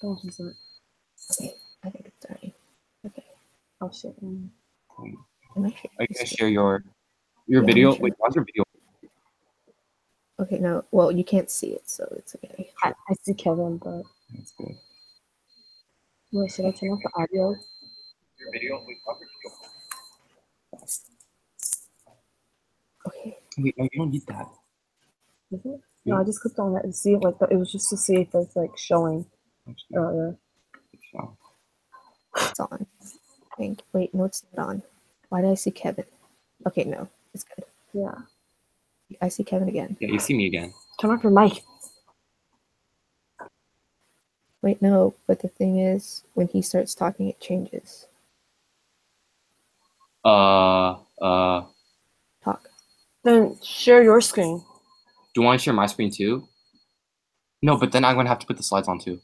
Oh, he's not. Okay, I think it's starting. Okay. Oh shit. Am I sharing Are you my gonna screen? share your Yeah, I'm video? sure. Wait, how's your video? Okay, no. Well, you can't see it, so it's okay. I see Kevin, but That's good. wait, should I turn off the audio? Your video? Wait, how's your video? Okay. Wait, no, you don't need that. Is it? No, I just clicked on it and see it. Like it was just to see if it's like showing. Actually, it's fine. It's on. I think. Wait, no, it's not on. Why did I see Kevin? Okay, no, it's good. Yeah. I see Kevin again. Yeah, you see me again. Turn off your mic. Wait, no, but the thing is, when he starts talking, it changes. Uh, Talk. Then share your screen. do you want to share my screen too? No, but then I'm gonna have to put the slides on too.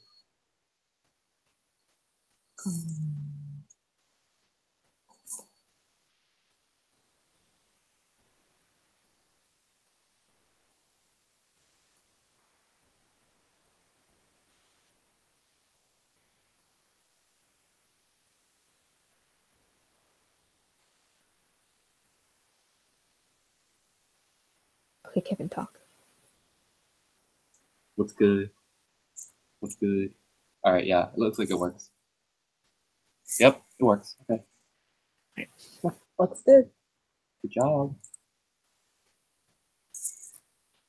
Okay, Kevin, talk. What's good? What's good? All right, yeah, it looks like it works. Yep, it works. Okay, What's good? good job.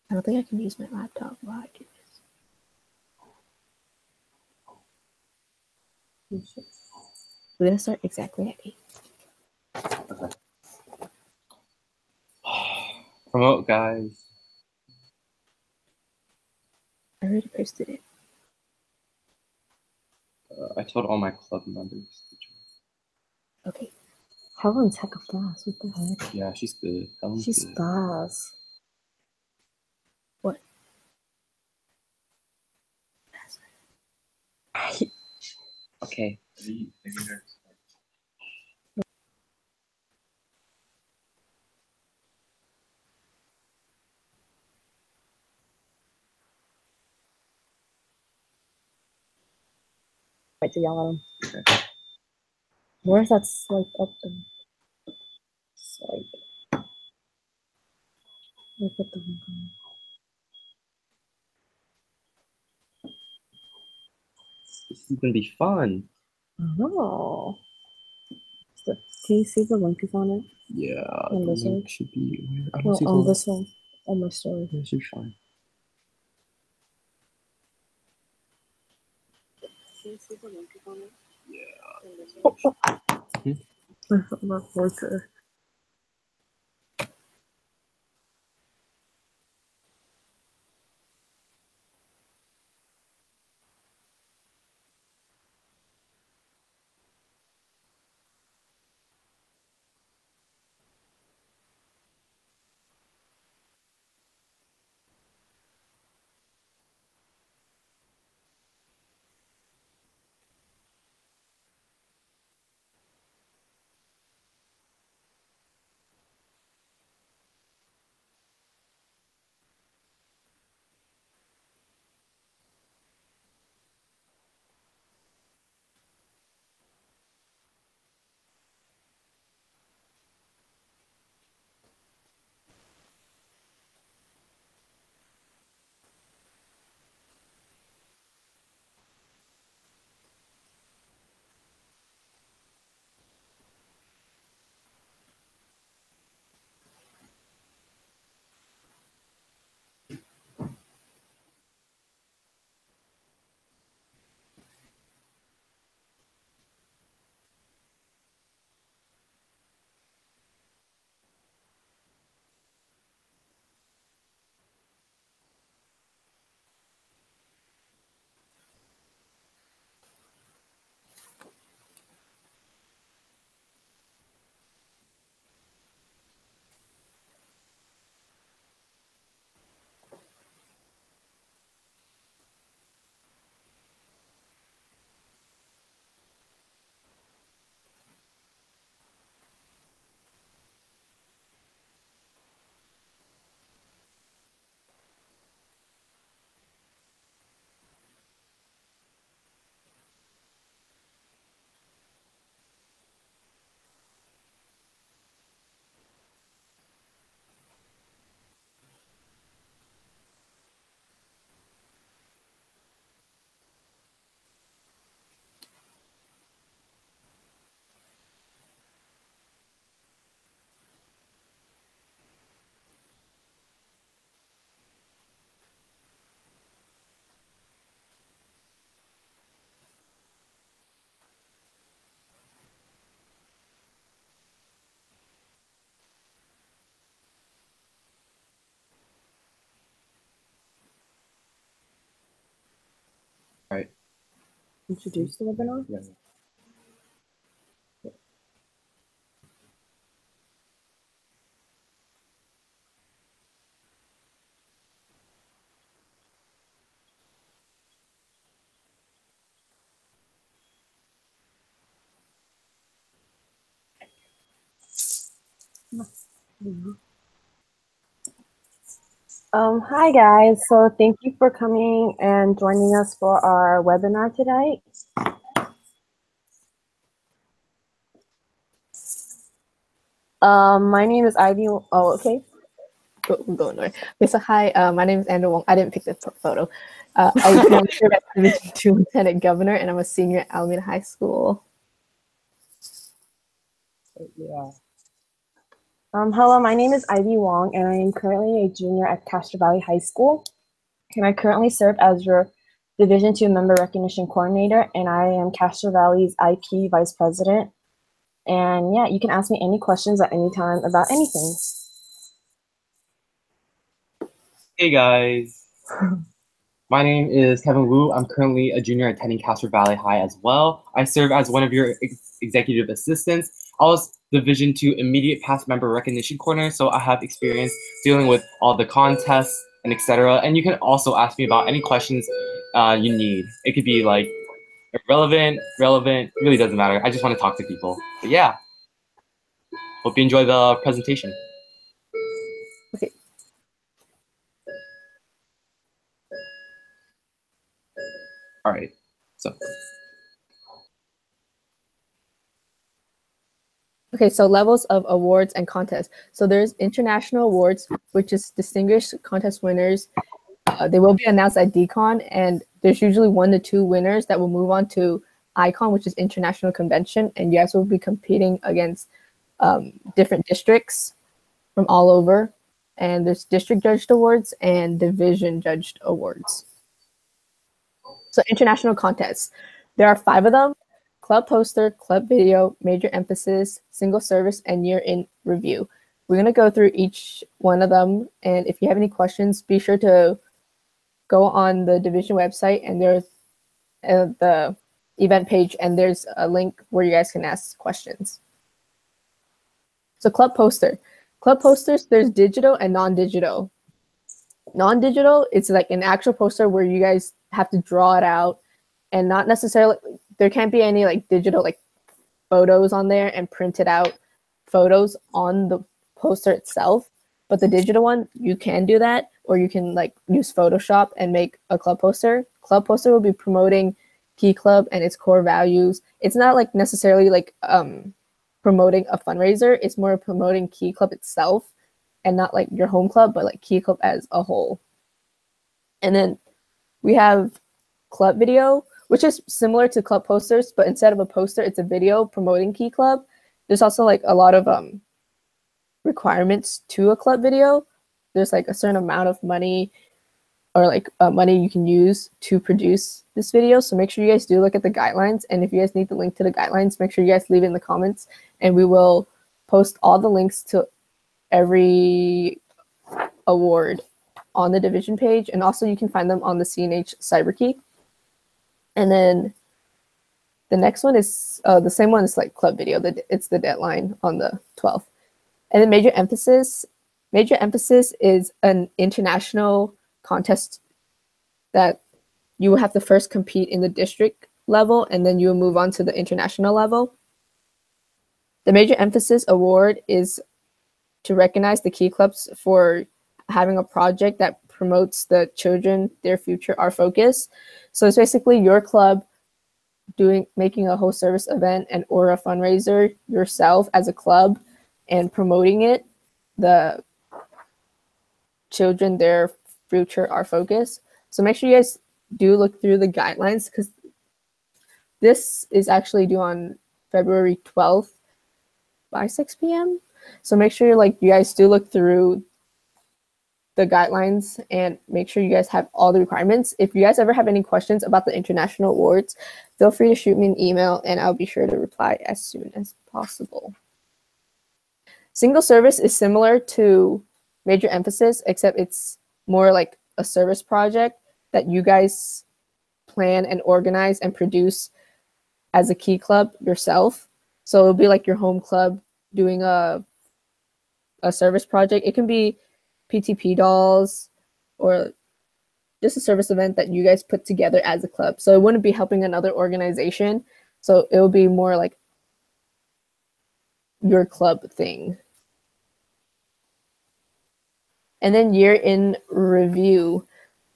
I don't think I can use my laptop while I do this. We're gonna start exactly at 8. Okay. Promote, guys. I already posted it. I told all my club members to join. Okay. Helen's hecka fast. What the heck? Yeah, she's good. Helen's She's good. fast. What? Okay. Right to yell at him. Okay. Where's that swipe up thing? Swipe. Look at the one. This is gonna be fun. Oh. So, can you see the link is on it? Yeah, On the this one? link should be. I don't No, see the on link. this one. On my story. Yeah, it should be fine. Can you see the link is on it? Yeah. On this one? Hmm? I'm not worker. introduce the webinar? Yeah. Hi guys. So thank you for coming and joining us for our webinar today. My name is Ivy. Oh, okay. We're going nowhere. Okay, so hi, my name is Andrew Wong. I didn't pick the photo. I currently serve as Division II Lieutenant Governor, and I'm a senior at Alameda High School. Yeah. Hello, my name is Ivy Wong, and I am currently a junior at Castro Valley High School. And I currently serve as your Division II Member Recognition Coordinator, and I am Castro Valley's IP Vice President. And yeah, you can ask me any questions at any time about anything. Hey guys. My name is Kevin Wu. I'm currently a junior attending Castro Valley High as well. I serve as one of your executive assistants. I was Division II Immediate Past Member Recognition Coordinator, so I have experience dealing with all the contests and etc. And you can also ask me about any questions you need. It could be like irrelevant, relevant, really doesn't matter. I just want to talk to people. But yeah, hope you enjoy the presentation. Okay. All right, so. Okay, so levels of awards and contests. So there's international awards, which is distinguished contest winners. They will be announced at DCON, and there's usually 1 to 2 winners that will move on to ICON, which is International Convention, and you guys will be competing against different districts from all over. And there's district judged awards and division judged awards. So international contests, there are 5 of them: club poster, club video, major emphasis, single service, and year in review. We're going to go through each one of them, and if you have any questions, be sure to go on the division website, and there's the event page, and there's a link where you guys can ask questions. So club poster. Club posters, there's digital and non-digital. Non-digital, it's like an actual poster where you guys have to draw it out, and not necessarily, there can't be any like digital like photos on there and printed out photos on the poster itself. But the digital one, you can do that, or you can like use Photoshop and make a club poster. Club poster will be promoting Key Club and its core values. It's not like necessarily like promoting a fundraiser. It's more promoting Key Club itself, and not like your home club, but like Key Club as a whole. And then we have club video, which is similar to club posters, but instead of a poster, it's a video promoting Key Club. There's also like a lot of requirements to a club video. There's like a certain amount of money, or like money you can use to produce this video. So make sure you guys do look at the guidelines. And if you guys need the link to the guidelines, make sure you guys leave it in the comments, and we will post all the links to every award on the division page. And also you can find them on the CNH CyberKey. And then the next one is the same one. Is like club video. It's the deadline on the 12th. And then major emphasis. Major emphasis is an international contest that you will have to first compete in the district level, and then you will move on to the international level. The major emphasis award is to recognize the Key Clubs for having a project that promotes the children, their future, our focus. So it's basically your club making a whole service event and or a fundraiser yourself as a club and promoting it. The children, their future, our focus. So make sure you guys do look through the guidelines, because this is actually due on February 12th by 6 p.m. So make sure like you guys do look through the guidelines and make sure you guys have all the requirements. If you guys ever have any questions about the international awards, feel free to shoot me an email and I'll be sure to reply as soon as possible. Single service is similar to major emphasis, except it's more like a service project that you guys plan and organize and produce as a key club yourself. So it'll be like your home club doing a service project. It can be PTP dolls or just a service event that you guys put together as a club. So it wouldn't be helping another organization. So it will be more like your club thing. And then year in review.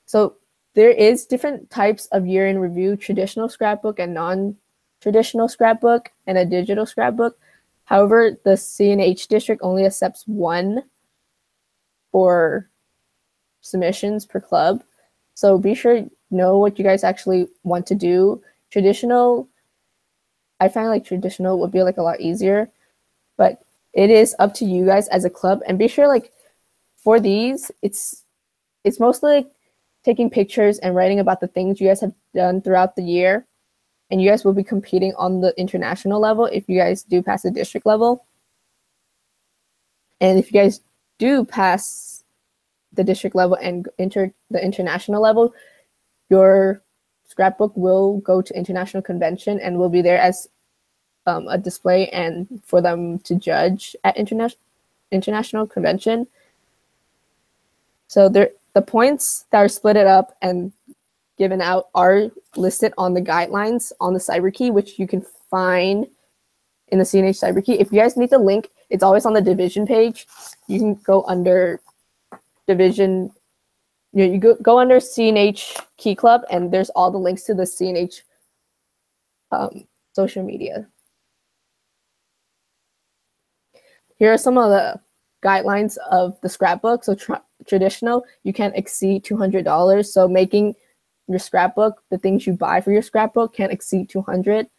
So there is different types of year in review, traditional scrapbook and non-traditional scrapbook, and a digital scrapbook. However, the CNH district only accepts one for submissions per club. So be sure to know what you guys actually want to do. Traditional, I find like traditional would be like a lot easier, but it is up to you guys as a club. And be sure like for these, it's mostly like taking pictures and writing about the things you guys have done throughout the year. And you guys will be competing on the international level if you guys do pass the district level. And if you guys do pass the district level and enter the international level, your scrapbook will go to international convention and will be there as a display and for them to judge at international convention. So the points that are split it up and given out are listed on the guidelines on the CyberKey, which you can find in the CNH CyberKey. If you guys need the link, it's always on the division page. You can go under division, you go under CNH Key Club, and there's all the links to the CNH social media. Here are some of the guidelines of the scrapbook. So traditional, you can't exceed $200. So making your scrapbook, the things you buy for your scrapbook can't exceed $200.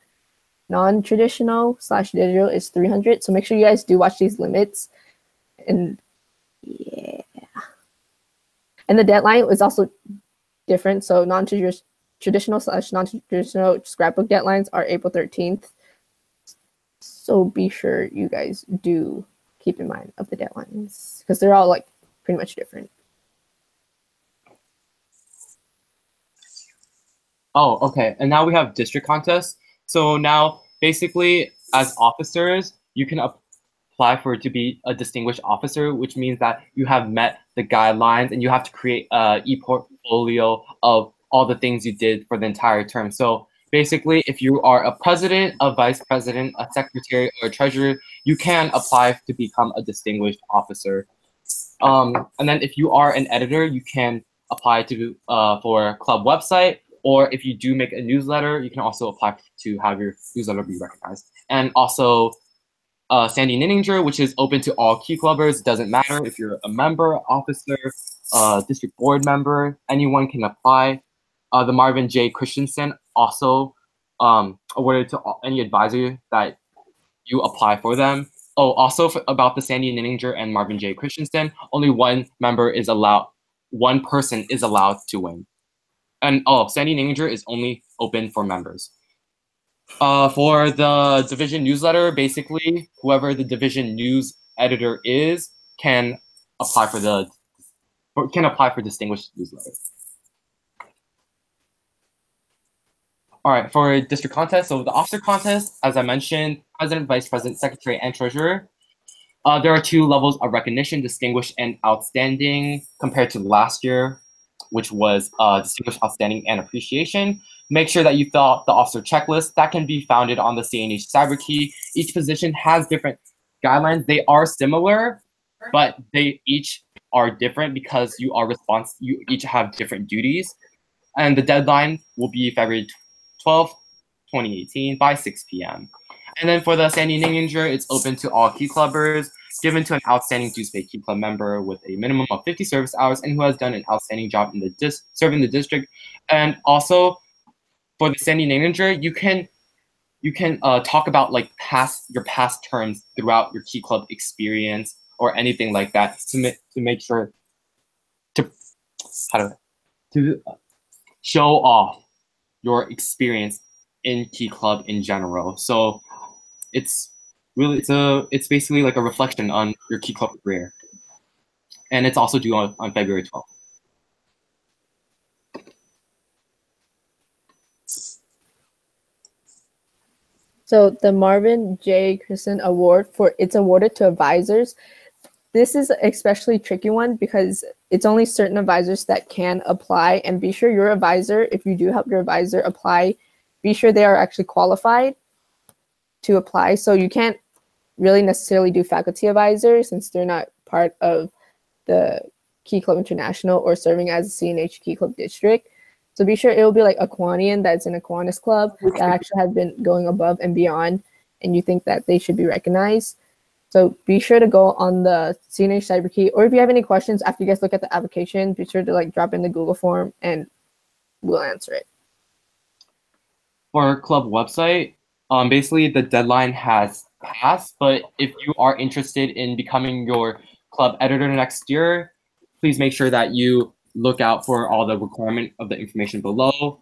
Non-traditional / digital is $300. So make sure you guys do watch these limits. And yeah. And the deadline is also different. So non-traditional / non-traditional scrapbook deadlines are April 13th. So be sure you guys do keep in mind of the deadlines because they're all like pretty much different. Oh, okay. And now we have district contests. So now basically as officers, you can apply for to be a distinguished officer, which means that you have met the guidelines and you have to create a e-portfolio of all the things you did for the entire term. So basically, if you are a president, a vice president, a secretary, or a treasurer, you can apply to become a distinguished officer. And then if you are an editor, you can apply to for a club website, or if you do make a newsletter, you can also apply to have your newsletter be recognized. And also Sandy Ninninger, which is open to all key clubbers. It doesn't matter if you're a member, officer, district board member, anyone can apply. The Marvin J. Christensen also awarded to any advisor that you apply for them. Oh, also about the Sandy Ninninger and Marvin J. Christensen, only one person is allowed to win. And Sandy Ninninger is only open for members. For the division newsletter, basically, whoever the division news editor is can apply for distinguished newsletter. All right, for district contest, so the officer contest, as I mentioned, president, vice president, secretary, and treasurer. There are 2 levels of recognition, distinguished and outstanding, compared to last year, which was distinguished, outstanding, and appreciation. Make sure that you fill out the officer checklist. That can be founded on the CNH CyberKey. Each position has different guidelines. They are similar, but they each are different because you each have different duties. And the deadline will be February 12th, 2018 by 6 p.m. And then for the Sandy Ninninger, it's open to all key clubbers, given to an outstanding dues paid key club member with a minimum of 50 service hours and who has done an outstanding job in serving the district. And also for the Sandy Ninninger, you can talk about like your past terms throughout your key club experience or anything like that to make sure to show off your experience in key club in general. So it's basically like a reflection on your key club career, and it's also due on February 12th. So the Marvin J. Christen Award it's awarded to advisors. This is an especially tricky one because it's only certain advisors that can apply, and be sure your advisor, if you do help your advisor apply, be sure they are actually qualified to apply. So you can't really necessarily do faculty advisor since they're not part of the Key Club International or serving as a CNH Key Club district. So be sure it will be like Aquanian that's in Aquinas Club that actually have been going above and beyond, and you think that they should be recognized. So be sure to go on the CNH CyberKey, or if you have any questions after you guys look at the application, be sure to like drop in the Google form and we'll answer it. For our club website, basically the deadline has passed, but if you are interested in becoming your club editor next year, please make sure that you look out for all the requirement of the information below.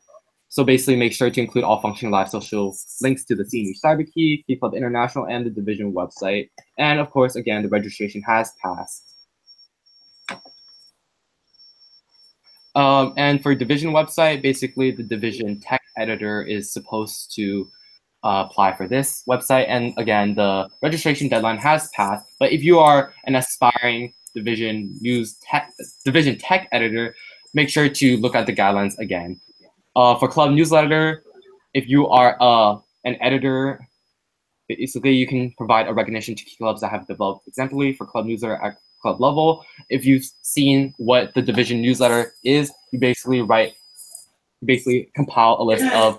So basically make sure to include all functional live social links to the CNH CyberKey, Key Club International, and the division website. And of course, again, the registration has passed. And for division website, basically the division tech editor is supposed to apply for this website. And again, the registration deadline has passed. But if you are an aspiring division tech editor, make sure to look at the guidelines again. For club newsletter, if you are an editor, basically you can provide a recognition to clubs that have developed exemplary for club newsletter at club level. If you've seen what the division newsletter is, you basically compile a list of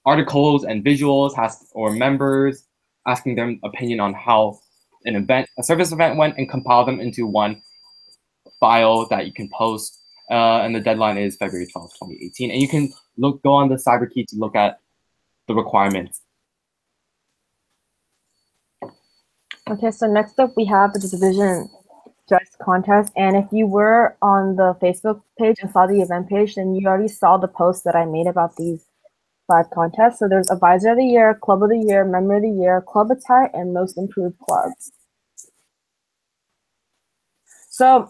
articles and visuals or members, asking them opinion on how a service event went, and compile them into one file that you can post. And the deadline is February 12th, 2018. And you can go on the CyberKey to look at the requirements. Okay, so next up we have the division dress contest. And if you were on the Facebook page and saw the event page, then you already saw the post that I made about these 5 contests. So there's Advisor of the Year, Club of the Year, Member of the Year, Club Attire, and Most Improved Club. So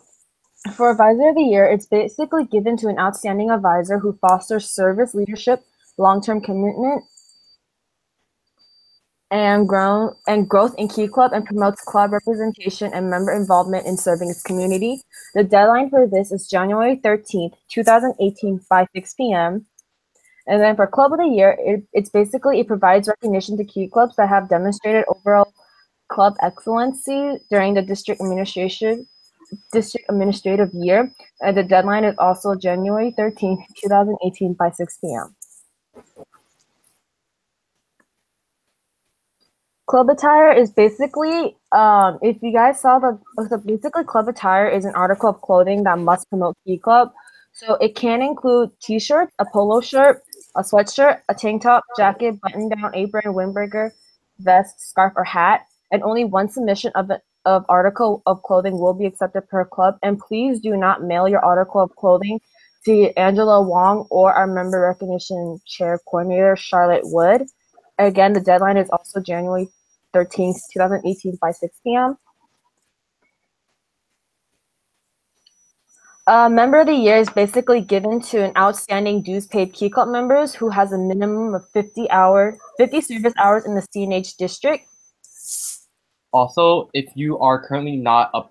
for Advisor of the Year, it's basically given to an outstanding advisor who fosters service, leadership, long-term commitment, and growth in Key Club, and promotes club representation and member involvement in serving its community. The deadline for this is January 13th, 2018 by 6 p.m. And then for Club of the Year, it provides recognition to Key Clubs that have demonstrated overall club excellency during the district administrative year. The deadline is also January 13th, 2018 by 6 p.m. Club attire is basically, if you guys saw basically Club attire is an article of clothing that must promote Key Club. So it can include t-shirts, a polo shirt, a sweatshirt, a tank top, jacket, button-down, apron, windbreaker, vest, scarf, or hat. And only one submission of article of clothing will be accepted per club. And please do not mail your article of clothing to Angela Wong or our member recognition chair coordinator, Charlotte Wood. Again, the deadline is also January 13th, 2018 by 6 p.m. Member of the Year is basically given to an outstanding dues paid Key Club members who has a minimum of 50 service hours in the CNH district. Also, if you are currently not a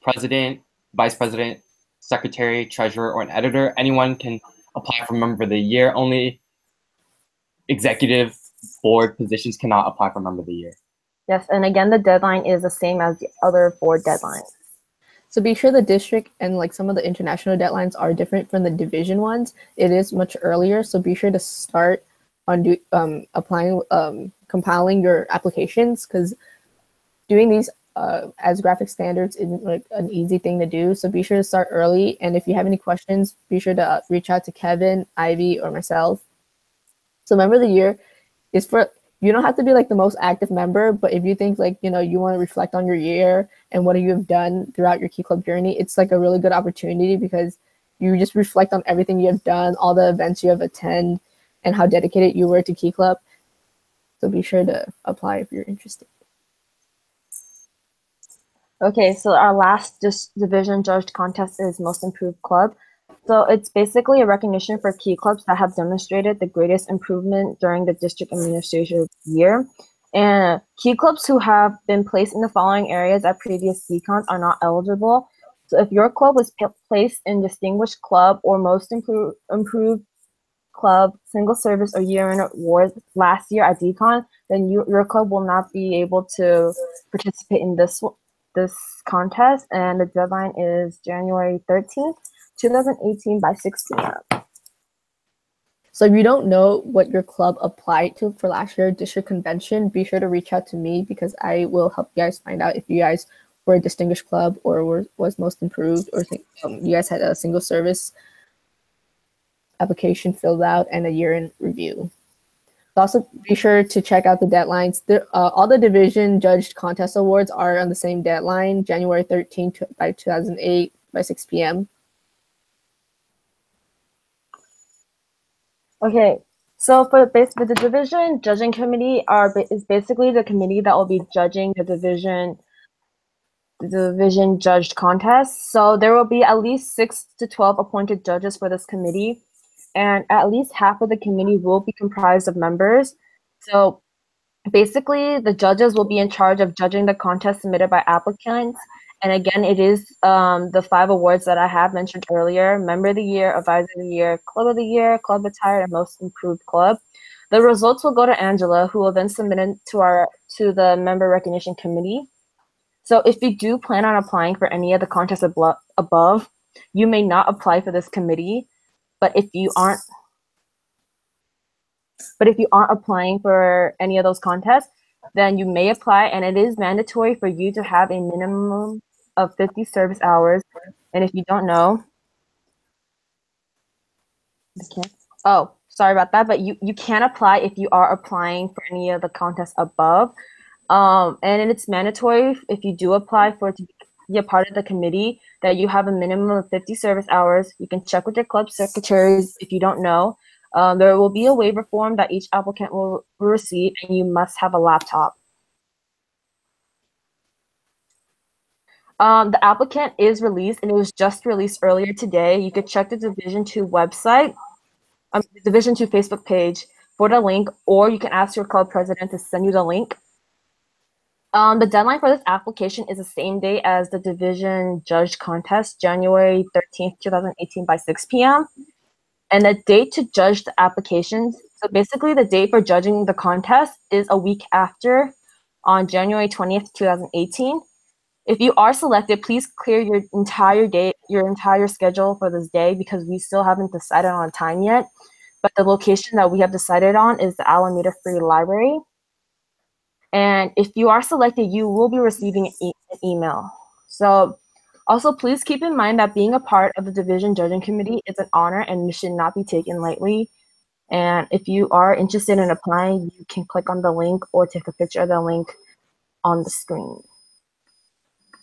president, vice president, secretary, treasurer, or an editor, anyone can apply for Member of the Year. Only executive board positions cannot apply for Member of the Year. Yes, and again, the deadline is the same as the other board deadlines. So be sure the district and like some of the international deadlines are different from the division ones. It is much earlier, so be sure to start on compiling your applications, because doing these as graphic standards isn't like an easy thing to do. So be sure to start early, and if you have any questions, be sure to reach out to Kevin, Ivy, or myself. So Member of the Year is for, you don't have to be like the most active member, but if you think like, you want to reflect on your year and what you have done throughout your Key Club journey, it's like a really good opportunity because you just reflect on everything you have done, all the events you have attended, and how dedicated you were to Key Club. So be sure to apply if you're interested. Okay, so our last division judged contest is Most Improved Club. So it's basically a recognition for key clubs that have demonstrated the greatest improvement during the district administration year. And key clubs who have been placed in the following areas at previous decons are not eligible. So if your club was placed in distinguished club or most improved club, single service, or year-end award last year at decon, then your club will not be able to participate in this contest. And the deadline is January 13th. 2018 by 6 p.m. So if you don't know what your club applied to for last year district convention, be sure to reach out to me because I will help you guys find out if you guys were a distinguished club or was most improved, or you guys had a single service application filled out and a year-end review. Also, be sure to check out the deadlines. All the division judged contest awards are on the same deadline, January 13th by 2008 by 6 p.m. Okay, so for the division judging committee is basically the committee that will be judging the division judged contest. So there will be at least 6 to 12 appointed judges for this committee, and at least half of the committee will be comprised of members. So basically, the judges will be in charge of judging the contest submitted by applicants. And again, it is the 5 awards that I have mentioned earlier: Member of the Year, Advisor of the Year, Club of the Year, Club Attire, and Most Improved Club. The results will go to Angela, who will then submit it to the Member Recognition Committee. So if you do plan on applying for any of the contests above, you may not apply for this committee. But if you aren't applying for any of those contests, then you may apply, and it is mandatory for you to have a minimum of 50 service hours. And if you don't know, oh, sorry about that, but you can apply if you are applying for any of the contests above. And it's mandatory if you do apply for it to be a part of the committee that you have a minimum of 50 service hours. You can check with your club secretaries if you don't know. There will be a waiver form that each applicant will receive, and you must have a laptop. The applicant is released, and it was just released earlier today. You could check the Division II website, the Division II Facebook page for the link, or you can ask your club president to send you the link. The deadline for this application is the same day as the division judge contest, January 13th, 2018 by 6 p.m. And the date to judge the applications, so basically the date for judging the contest is a week after, on January 20th, 2018. If you are selected, please clear your entire schedule for this day, because we still haven't decided on a time yet. But the location that we have decided on is the Alameda Free Library. And if you are selected, you will be receiving an email. So also, please keep in mind that being a part of the division judging committee is an honor and should not be taken lightly. And if you are interested in applying, you can click on the link or take a picture of the link on the screen.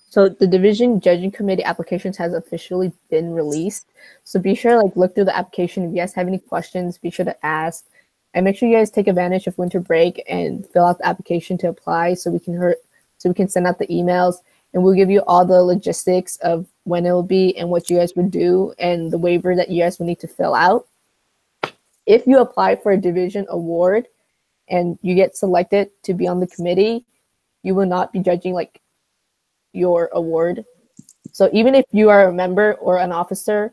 So the division judging committee applications has officially been released. So be sure to look through the application. If you guys have any questions, be sure to ask. And make sure you guys take advantage of winter break and fill out the application to apply so we can send out the emails, and we'll give you all the logistics of when it will be and what you guys would do and the waiver that you guys will need to fill out. If you apply for a division award and you get selected to be on the committee, you will not be judging your award. So even if you are a member or an officer,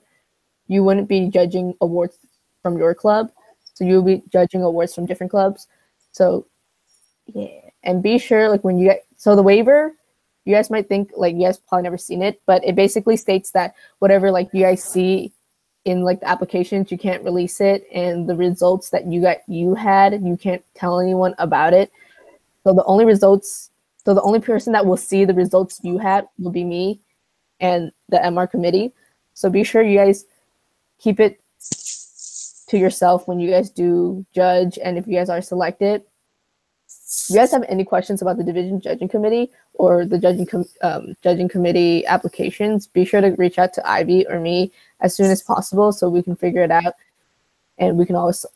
you wouldn't be judging awards from your club. So you'll be judging awards from different clubs. So yeah, and be sure when you get, so the waiver, you guys might think you guys probably never seen it, but it basically states that whatever you guys see in the applications, you can't release it, and the results that you had, you can't tell anyone about it. So the only person that will see the results you had will be me and the MR committee. So be sure you guys keep it to yourself when you guys do judge, and if you guys are selected. If you guys have any questions about the division judging committee or the judging committee applications, be sure to reach out to Ivy or me as soon as possible so we can figure it out, and we can also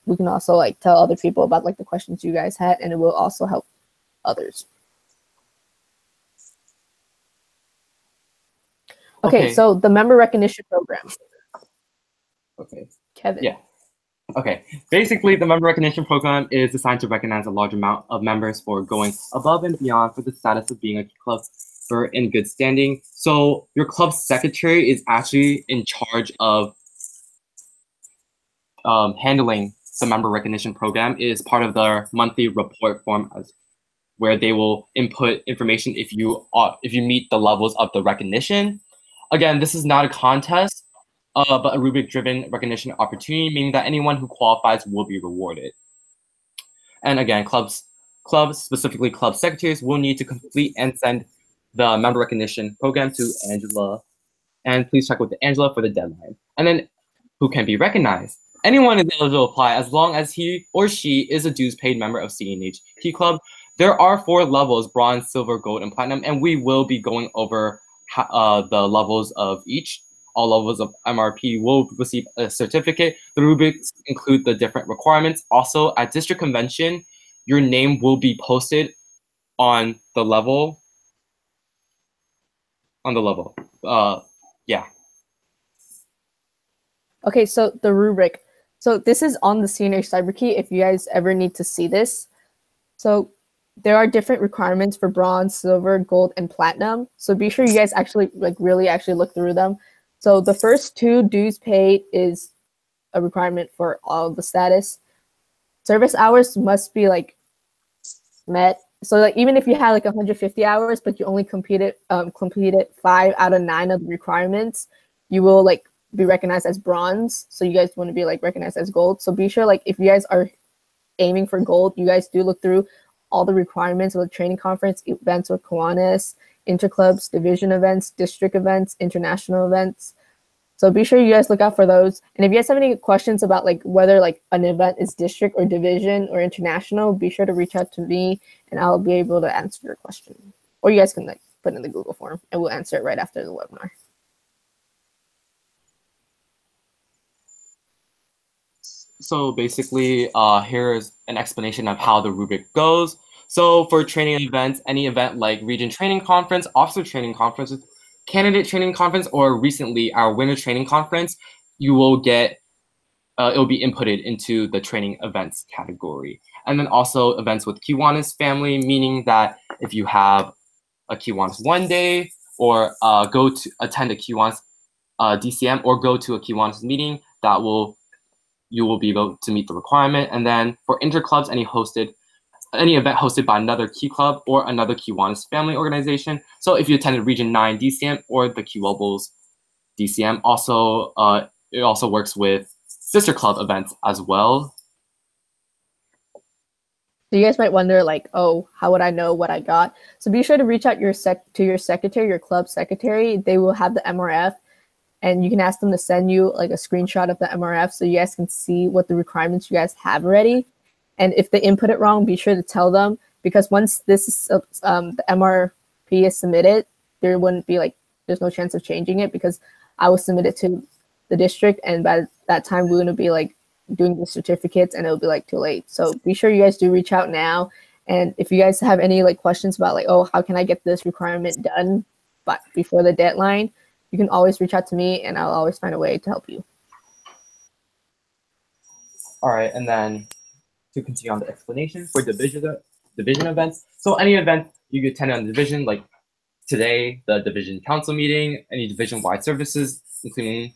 tell other people about the questions you guys had, and it will also help others. Okay, so the member recognition program. Okay. Kevin. Yeah. Okay. Basically, the member recognition program is designed to recognize a large amount of members for going above and beyond for the status of being a club for in good standing. So your club secretary is actually in charge of handling the member recognition program. It is part of their monthly report form where they will input information if you meet the levels of the recognition. Again, this is not a contest, but a rubric-driven recognition opportunity, meaning that anyone who qualifies will be rewarded. And again, clubs, specifically club secretaries, will need to complete and send the member recognition program to Angela. And please check with Angela for the deadline. And then who can be recognized? Anyone is eligible to apply as long as he or she is a dues paid member of CNHT Club. There are 4 levels: bronze, silver, gold, and platinum, and we will be going over the levels of each. All levels of MRP will receive a certificate. The rubrics include the different requirements. Also, at district convention, your name will be posted on the level. Yeah. Okay, so the rubric. So this is on the CNH CyberKey if you guys ever need to see this. So there are different requirements for bronze, silver, gold, and platinum. So be sure you guys actually really look through them. So the first 2, dues paid, is a requirement for all of the status. Service hours must be met. So even if you had 150 hours, but you only completed 5 out of 9 of the requirements, you will be recognized as bronze. So you guys want to be recognized as gold. So be sure if you guys are aiming for gold, you guys do look through all the requirements of the training conference, events with Kiwanis, interclubs, division events, district events, international events. So be sure you guys look out for those. And if you guys have any questions about whether an event is district or division or international, be sure to reach out to me and I'll be able to answer your question. Or you guys can put it in the Google form and we'll answer it right after the webinar. So basically, here's an explanation of how the rubric goes. So for training events, any event like Region Training Conference, Officer Training Conference, Candidate Training Conference, or recently our Winter Training Conference, you will get, it will be inputted into the training events category. And then also events with Kiwanis family, meaning that if you have a Kiwanis one day, or go to attend a Kiwanis DCM, or go to a Kiwanis meeting, you will be able to meet the requirement. And then for interclubs, any event hosted by another Key Club or another Kiwanis family organization. So if you attended Region 9 DCM or the Kiwanis DCM, also it also works with sister club events as well. So you guys might wonder oh, how would I know what I got? So be sure to reach out to your secretary, your club secretary. They will have the MRF. And you can ask them to send you a screenshot of the MRF so you guys can see what the requirements you guys have already. And if they input it wrong, be sure to tell them, because once this is, the MRP is submitted, there wouldn't be there's no chance of changing it, because I will submit it to the district, and by that time we're going to be doing the certificates and it'll be too late. So be sure you guys do reach out now. And if you guys have any questions about oh, how can I get this requirement done but before the deadline, you can always reach out to me and I'll always find a way to help you. All right, and then to continue on the explanation for division events. So any event you could attend on the division, like today, the division council meeting, any division-wide services, including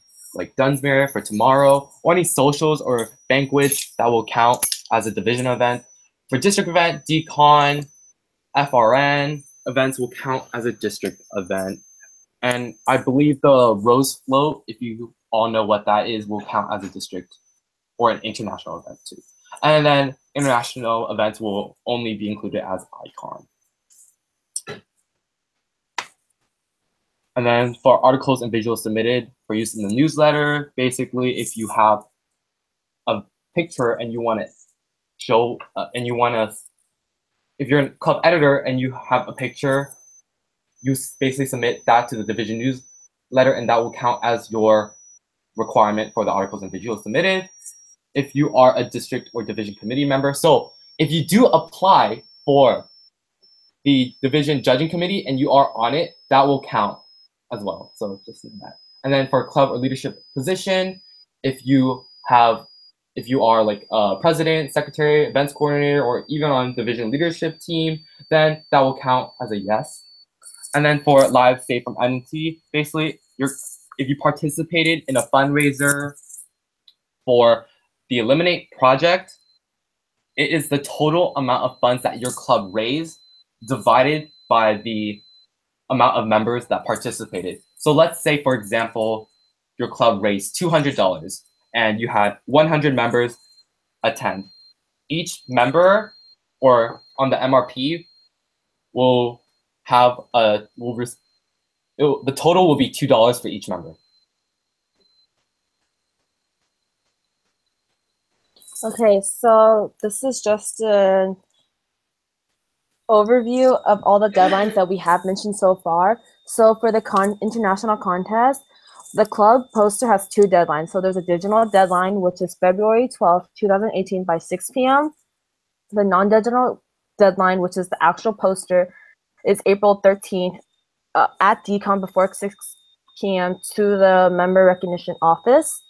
Dunsmuir for tomorrow, or any socials or banquets that will count as a division event. For district event, DCon, FRN events will count as a district event. And I believe the Rose Float, if you all know what that is, will count as a district or an international event too. And then international events will only be included as icon. And then for articles and visuals submitted for use in the newsletter, basically if you have a picture and you want to show, if you're a club editor and you have a picture, you basically submit that to the division newsletter, and that will count as your requirement for the articles and visuals submitted. If you are a district or division committee member, so if you do apply for the division judging committee and you are on it, that will count as well. So just that. And then for club or leadership position, if you are like a president, secretary, events coordinator, or even on division leadership team, then that will count as a yes. And then for live save from entity, basically if you participated in a fundraiser for the Eliminate project, it is the total amount of funds that your club raised divided by the amount of members that participated. So let's say, for example, your club raised $200 and you had 100 members attend. Each member or on the MRP will have the total will be $2 for each member. Okay, so this is just an overview of all the deadlines that we have mentioned so far. So for the international contest, the club poster has 2 deadlines. So there's a digital deadline, which is February 12th, 2018 by 6 p.m. The non-digital deadline, which is the actual poster, is April 13th at DCON before 6 p.m. to the member recognition office.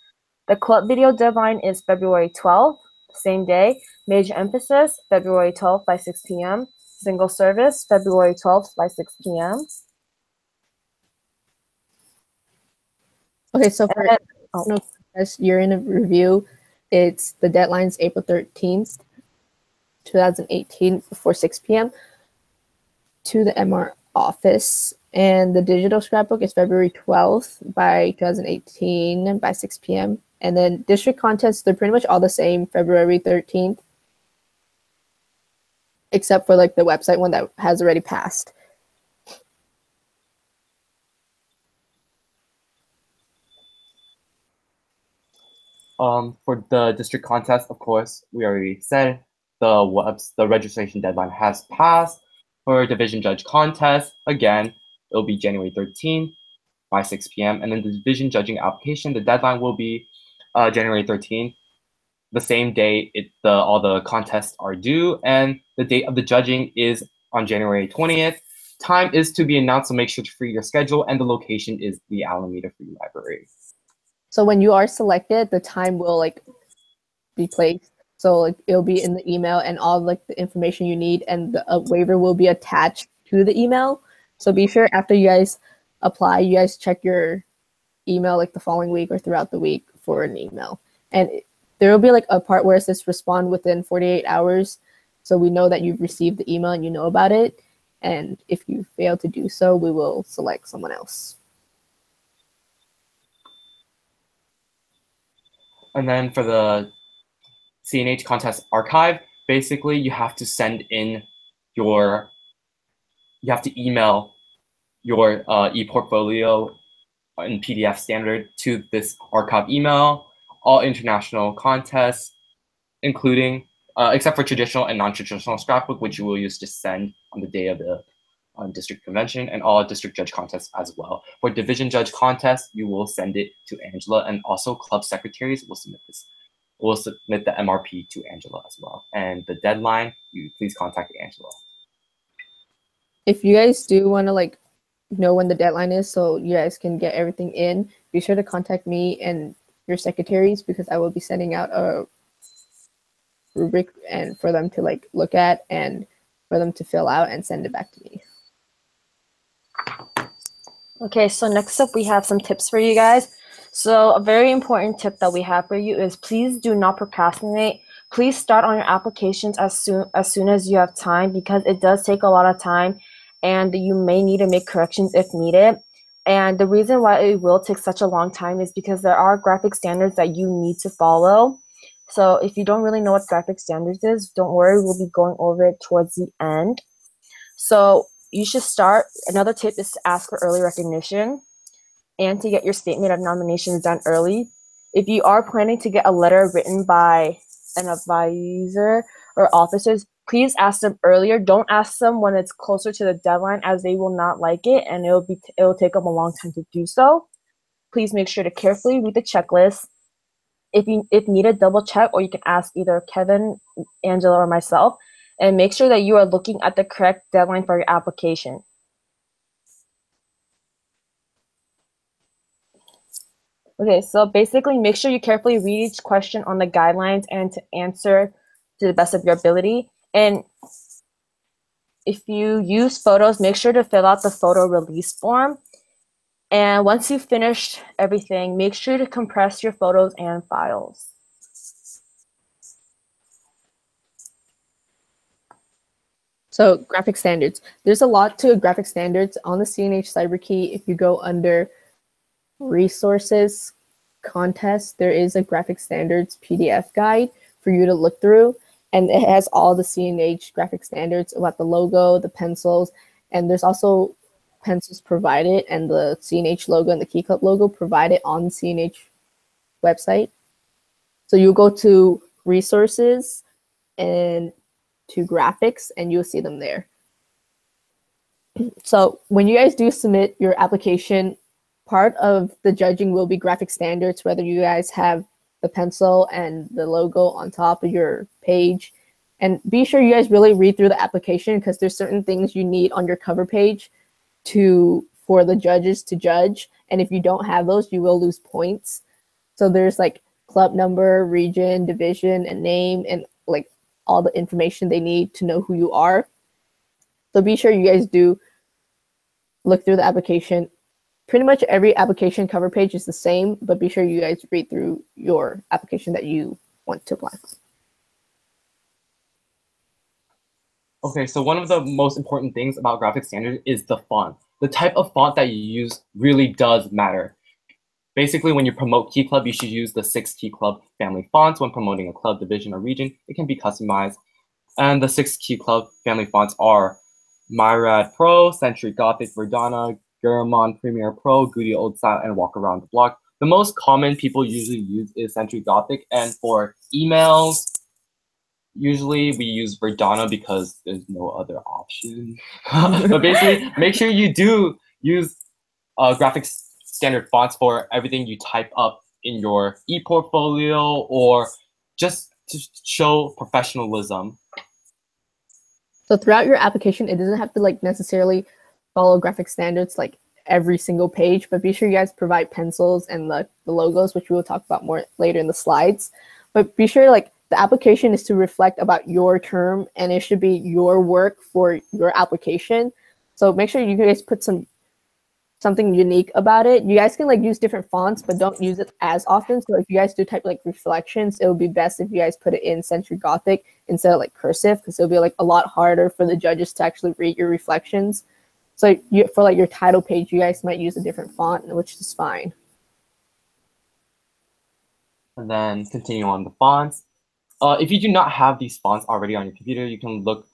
The club video deadline is February 12th, same day. Major emphasis, February 12th by 6 p.m. Single service, February 12th by 6 p.m. Okay, so for year in review, it's the deadline's April 13th, 2018 before 6 p.m. to the MR office. And the digital scrapbook is February 12th by 2018 by 6 p.m. And then district contests, they're pretty much all the same, February 13th, except for like the website one that has already passed. For the district contest, of course, we already said the registration deadline has passed. For division judge contest, again, it'll be January 13th by 6 p.m. And then the division judging application, the deadline will be January 13th, the same day all the contests are due, and the date of the judging is on January 20th. Time is to be announced, so make sure to free your schedule, and the location is the Alameda Free Library. So when you are selected, the time will like be placed. So like it'll be in the email and all like the information you need, and the waiver will be attached to the email. So be sure after you guys apply, you guys check your email like the following week or throughout the week for an email. And there will be like a part where it says respond within 48 hours. So we know that you've received the email and you know about it. And if you fail to do so, we will select someone else. And then for the CNH contest archive, basically you have to send in you have to email your e-portfolio in PDF standard to this archive email. All international contests, including, except for traditional and non-traditional scrapbook, which you will use to send on the day of the district convention, and all district judge contests as well. For division judge contests, you will send it to Angela, and also club secretaries will submit this. We'll submit the MRP to Angela as well. And the deadline, please contact Angela. If you guys do want to like know when the deadline is so you guys can get everything in, be sure to contact me and your secretaries, because I will be sending out a rubric and for them to like look at and for them to fill out and send it back to me. Okay, so next up we have some tips for you guys. So a very important tip that we have for you is please do not procrastinate. Please start on your applications as soon as you have time, because it does take a lot of time and you may need to make corrections if needed. And the reason why it will take such a long time is because there are graphic standards that you need to follow. So if you don't really know what graphic standards is, don't worry, we'll be going over it towards the end. So you should start. Another tip is to ask for early recognition and to get your statement of nominations done early. If you are planning to get a letter written by an advisor or officers, please ask them earlier. Don't ask them when it's closer to the deadline, as they will not like it and it will take them a long time to do so. Please make sure to carefully read the checklist. If needed, double check, or you can ask either Kevin, Angela, or myself, and make sure that you are looking at the correct deadline for your application. Okay, so basically make sure you carefully read each question on the guidelines and to answer to the best of your ability. And if you use photos, make sure to fill out the photo release form. And once you've finished everything, make sure to compress your photos and files. So graphic standards. There's a lot to graphic standards on the CNH CyberKey. If you go under resources, contest, there is a graphic standards PDF guide for you to look through. And it has all the CNH graphic standards about the logo, the pencils, and there's also pencils provided and the CNH logo and the Key Club logo provided on the CNH website. So you go to resources and to graphics and you'll see them there. So when you guys do submit your application, part of the judging will be graphic standards, whether you guys have the pencil and the logo on top of your page. And be sure you guys really read through the application because there's certain things you need on your cover page for the judges to judge. And if you don't have those, you will lose points. So there's like club number, region, division, and name, and like all the information they need to know who you are. So be sure you guys do look through the application. Pretty much every application cover page is the same, but be sure you guys read through your application that you want to apply for. Okay, so one of the most important things about graphic standards is the font. The type of font that you use really does matter. Basically, when you promote Key Club, you should use the 6 Key Club family fonts. When promoting a club, division, or region, it can be customized. And the 6 Key Club family fonts are Myrad Pro, Century Gothic, Verdana, Garamond Premiere Pro, Goody Old Style, and Walk Around the Block. The most common people usually use is Century Gothic, and for emails, usually we use Verdana because there's no other option. But basically, make sure you do use graphic standard fonts for everything you type up in your e-portfolio or just to show professionalism. So throughout your application, it doesn't have to like necessarily follow graphic standards like every single page, but be sure you guys provide pencils and the logos, which we will talk about more later in the slides. But be sure like the application is to reflect about your term and it should be your work for your application. So make sure you guys put something unique about it. You guys can like use different fonts, but don't use it as often. So if you guys do type like reflections, it would be best if you guys put it in Century Gothic instead of like cursive, because it'll be like a lot harder for the judges to actually read your reflections. So for like your title page, you guys might use a different font, which is fine. And then continue on the fonts. If you do not have these fonts already on your computer, you can look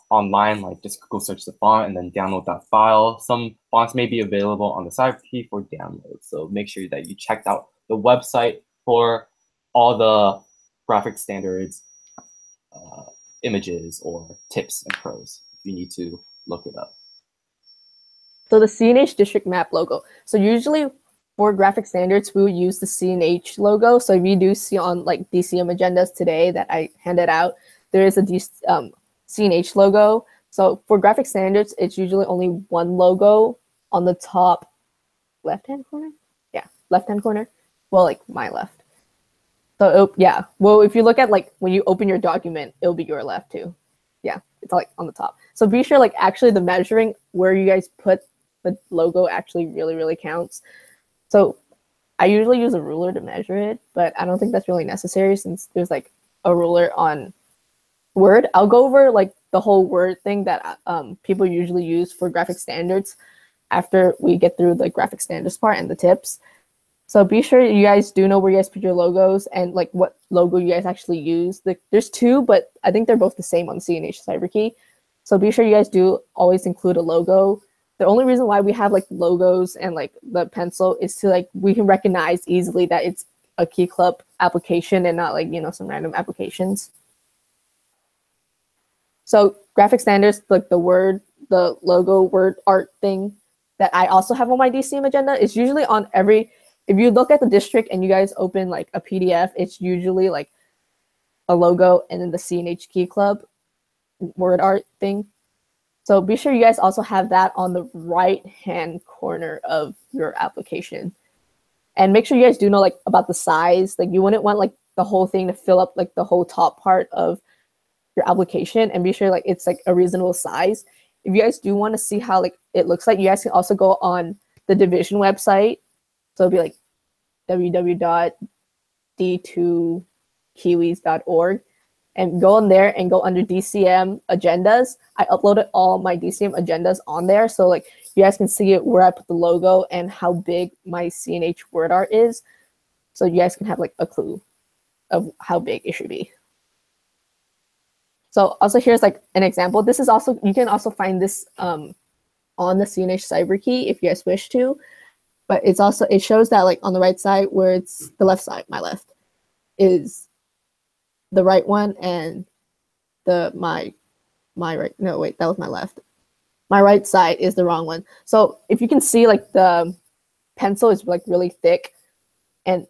online, like just Google search the font and then download that file. Some fonts may be available on the CyberKey for download. So make sure that you checked out the website for all the graphic standards, images, or tips and pros if you need to look it up. So the CNH district map logo. So usually for graphic standards, we will use the CNH logo. So if you do see on like DCM agendas today that I handed out, there is a CNH logo. So for graphic standards, it's usually only one logo on the top left-hand corner. Yeah, left-hand corner. Well, like my left. So yeah, well, if you look at like when you open your document, it'll be your left too. Yeah, it's like on the top. So be sure like actually the measuring where you guys put the logo actually really counts. So I usually use a ruler to measure it, but I don't think that's really necessary since there's like a ruler on Word. I'll go over like the whole Word thing that people usually use for graphic standards after we get through the graphic standards part and the tips. So be sure you guys do know where you guys put your logos and like what logo you guys actually use. There's two, but I think they're both the same on CNH CyberKey. So be sure you guys do always include a logo. The only reason why we have like logos and like the pencil is to like we can recognize easily that it's a Key Club application and not like, you know, some random applications. So graphic standards, like the word, the logo, word art thing that I also have on my DCM agenda is usually on every, if you look at the district and you guys open like a PDF, it's usually like a logo and then the CNH Key Club word art thing. So be sure you guys also have that on the right-hand corner of your application. And make sure you guys do know like about the size. Like you wouldn't want like the whole thing to fill up like the whole top part of your application, and be sure like it's like a reasonable size. If you guys do want to see how like it looks like, you guys can also go on the division website. So it'll be like www.d2kiwis.org, and go in there and go under DCM agendas. I uploaded all my DCM agendas on there, so like you guys can see it where I put the logo and how big my CNH word art is, so you guys can have like a clue of how big it should be. So also here's like an example. This is also, you can also find this on the CNH CyberKey if you guys wish to, but it's also, it shows that like on the right side where it's the left side, my left is the right one, and my right, no wait, that was my left. My right side is the wrong one. So if you can see like the pencil is like really thick, and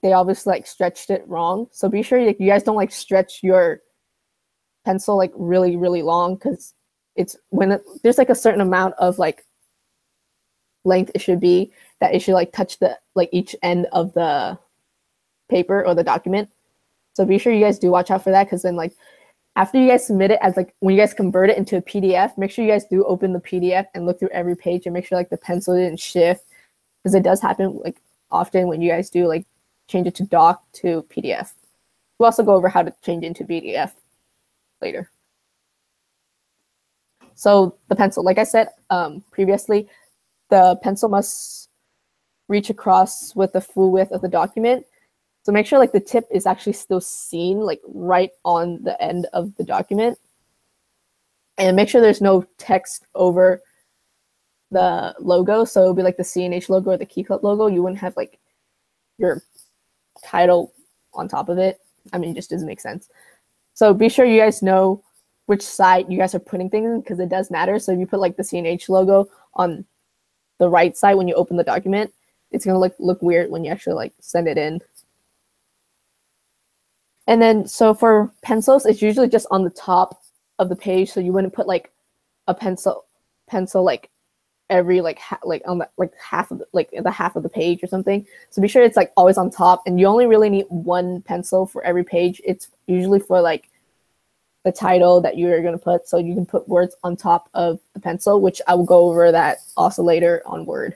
they obviously like stretched it wrong. So be sure like you guys don't like stretch your pencil like really long, because it's when there's like a certain amount of like length it should be, that it should like touch the like each end of the paper or the document. So be sure you guys do watch out for that, because then like after you guys submit it, as like when you guys convert it into a PDF, make sure you guys do open the PDF and look through every page and make sure like the pencil didn't shift, because it does happen like often when you guys do like change it to doc to PDF. We'll also go over how to change it into PDF later. So the pencil, like I said previously, the pencil must reach across with the full width of the document. So make sure like the tip is actually still seen like right on the end of the document. And make sure there's no text over the logo. So it'll be like the CNH logo or the KeyClub logo. You wouldn't have like your title on top of it. I mean, it just doesn't make sense. So be sure you guys know which side you guys are putting things in, because it does matter. So if you put like the CNH logo on the right side when you open the document, it's gonna look weird when you actually like send it in. And then so for pencils, it's usually just on the top of the page. So you wouldn't put like a pencil like every like on the like half of the half of the page or something. So be sure it's like always on top, and you only really need one pencil for every page. It's usually for like the title that you're going to put, so you can put words on top of the pencil, which I will go over that also later on Word.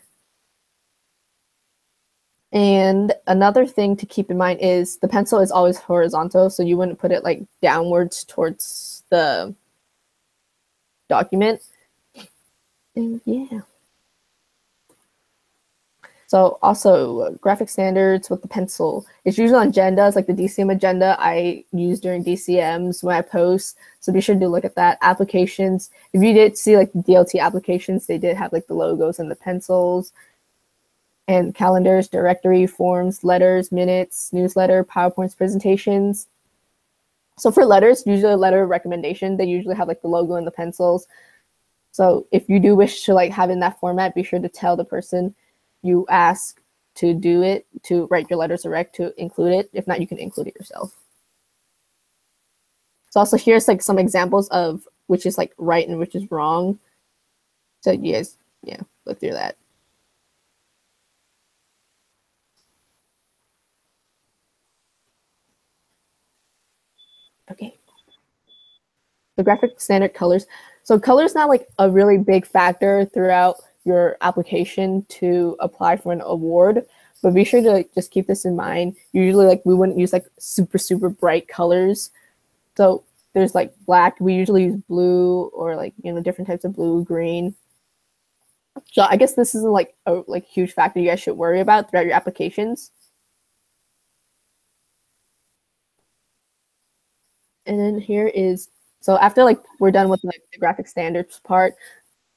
And another thing to keep in mind is the pencil is always horizontal, so you wouldn't put it like downwards towards the document. And yeah. So also graphic standards with the pencil. It's usually on agendas, like the DCM agenda I use during DCMs when I post. So be sure to look at that. Applications, if you did see like the DLT applications, they did have like the logos and the pencils. And calendars, directory, forms, letters, minutes, newsletter, PowerPoints, presentations. So for letters, usually a letter of recommendation, they usually have like the logo and the pencils. So if you do wish to like have in that format, be sure to tell the person you ask to do it, to write your letters direct, to include it. If not, you can include it yourself. So also here's like some examples of which is like right and which is wrong. So you guys, yeah, look through that. Okay. The graphic standard colors. So color is not like a really big factor throughout your application to apply for an award, but be sure to like, just keep this in mind. Usually like we wouldn't use like super bright colors. So there's like black, we usually use blue, or like, you know, different types of blue, green. So I guess this isn't like a like huge factor you guys should worry about throughout your applications. And then here is, so after like we're done with like the graphic standards part,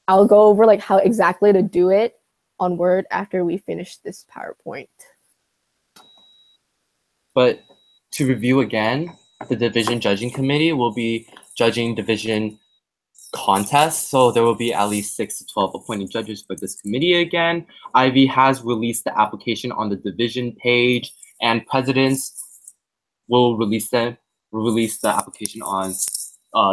I'll go over like how exactly to do it on Word after we finish this PowerPoint. But to review again, the division judging committee will be judging division contests. So there will be at least 6 to 12 appointed judges for this committee again. Ivy has released the application on the division page, and presidents will release the application on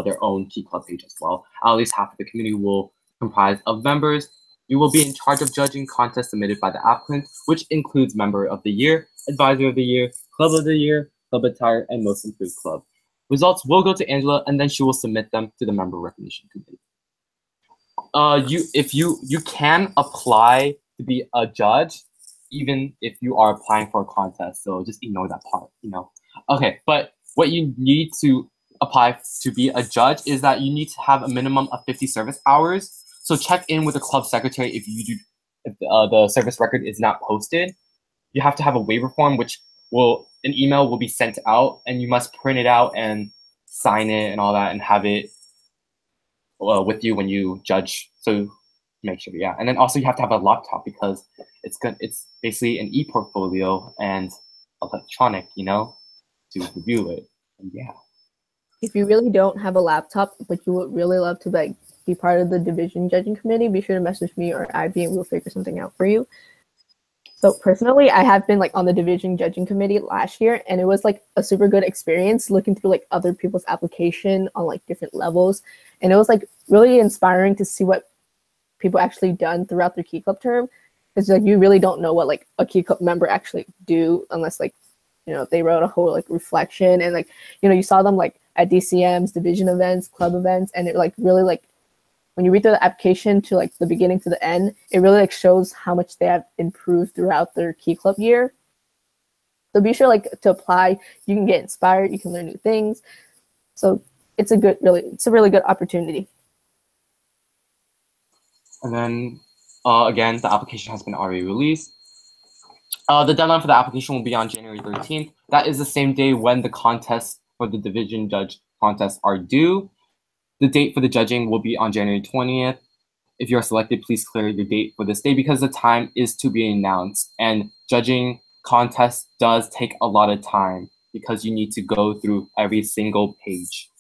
their own KeyClub page as well. At least half of the committee will comprise of members. You will be in charge of judging contests submitted by the applicant, which includes Member of the Year, Advisor of the Year, Club of the Year, Club Attire, and Most Improved Club. Results will go to Angela, and then she will submit them to the Member Recognition Committee. You can apply to be a judge, even if you are applying for a contest. So just ignore that part, Okay, but what you need to apply to be a judge is that you need to have a minimum of 50 service hours. So check in with the club secretary if the service record is not posted. You have to have a waiver form, which an email will be sent out, and you must print it out and sign it and all that, and have it with you when you judge. So make sure, yeah. And then also you have to have a laptop because it's basically an e-portfolio and electronic, to review it. And yeah. If you really don't have a laptop, but you would really love to be part of the division judging committee, be sure to message me or Ivy and we'll figure something out for you. So personally, I have been on the division judging committee last year, and it was a super good experience looking through other people's application on different levels. And it was really inspiring to see what people actually done throughout their Key Club term. Because you really don't know what a Key Club member actually do unless they wrote a whole reflection, and you saw them at DCMs, division events, club events, and it really when you read through the application to the beginning to the end, it really shows how much they have improved throughout their Key Club year. So be sure to apply. You can get inspired, you can learn new things. So it's a really good opportunity. And then again, the application has been already released. The deadline for the application will be on January 13th. That is the same day when the contests for the division judge contests are due. The date for the judging will be on January 20th. If you are selected, please clear your date for this day because the time is to be announced. And judging contest does take a lot of time because you need to go through every single page.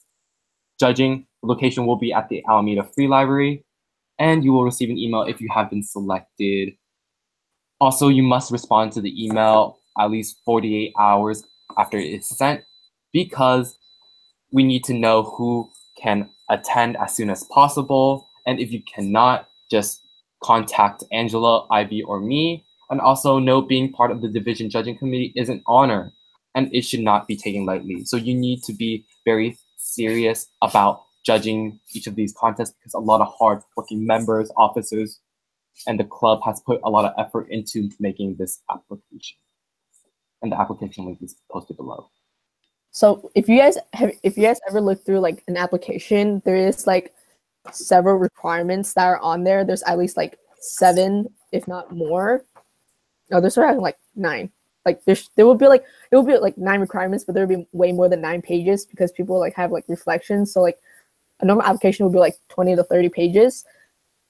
Judging location will be at the Alameda Free Library, and you will receive an email if you have been selected. Also, you must respond to the email at least 48 hours after it is sent because we need to know who can attend as soon as possible. And if you cannot, just contact Angela, Ivy, or me. And also note being part of the division judging committee is an honor and it should not be taken lightly. So you need to be very serious about judging each of these contests because a lot of hard-working members, officers, and the club has put a lot of effort into making this application. And the application link is posted below. So if you guys ever look through an application, there is several requirements that are on there. There's at least 7, if not more. No, there's around 9. There will be 9 requirements, but there will be way more than 9 pages because people have reflections. So a normal application would be 20 to 30 pages.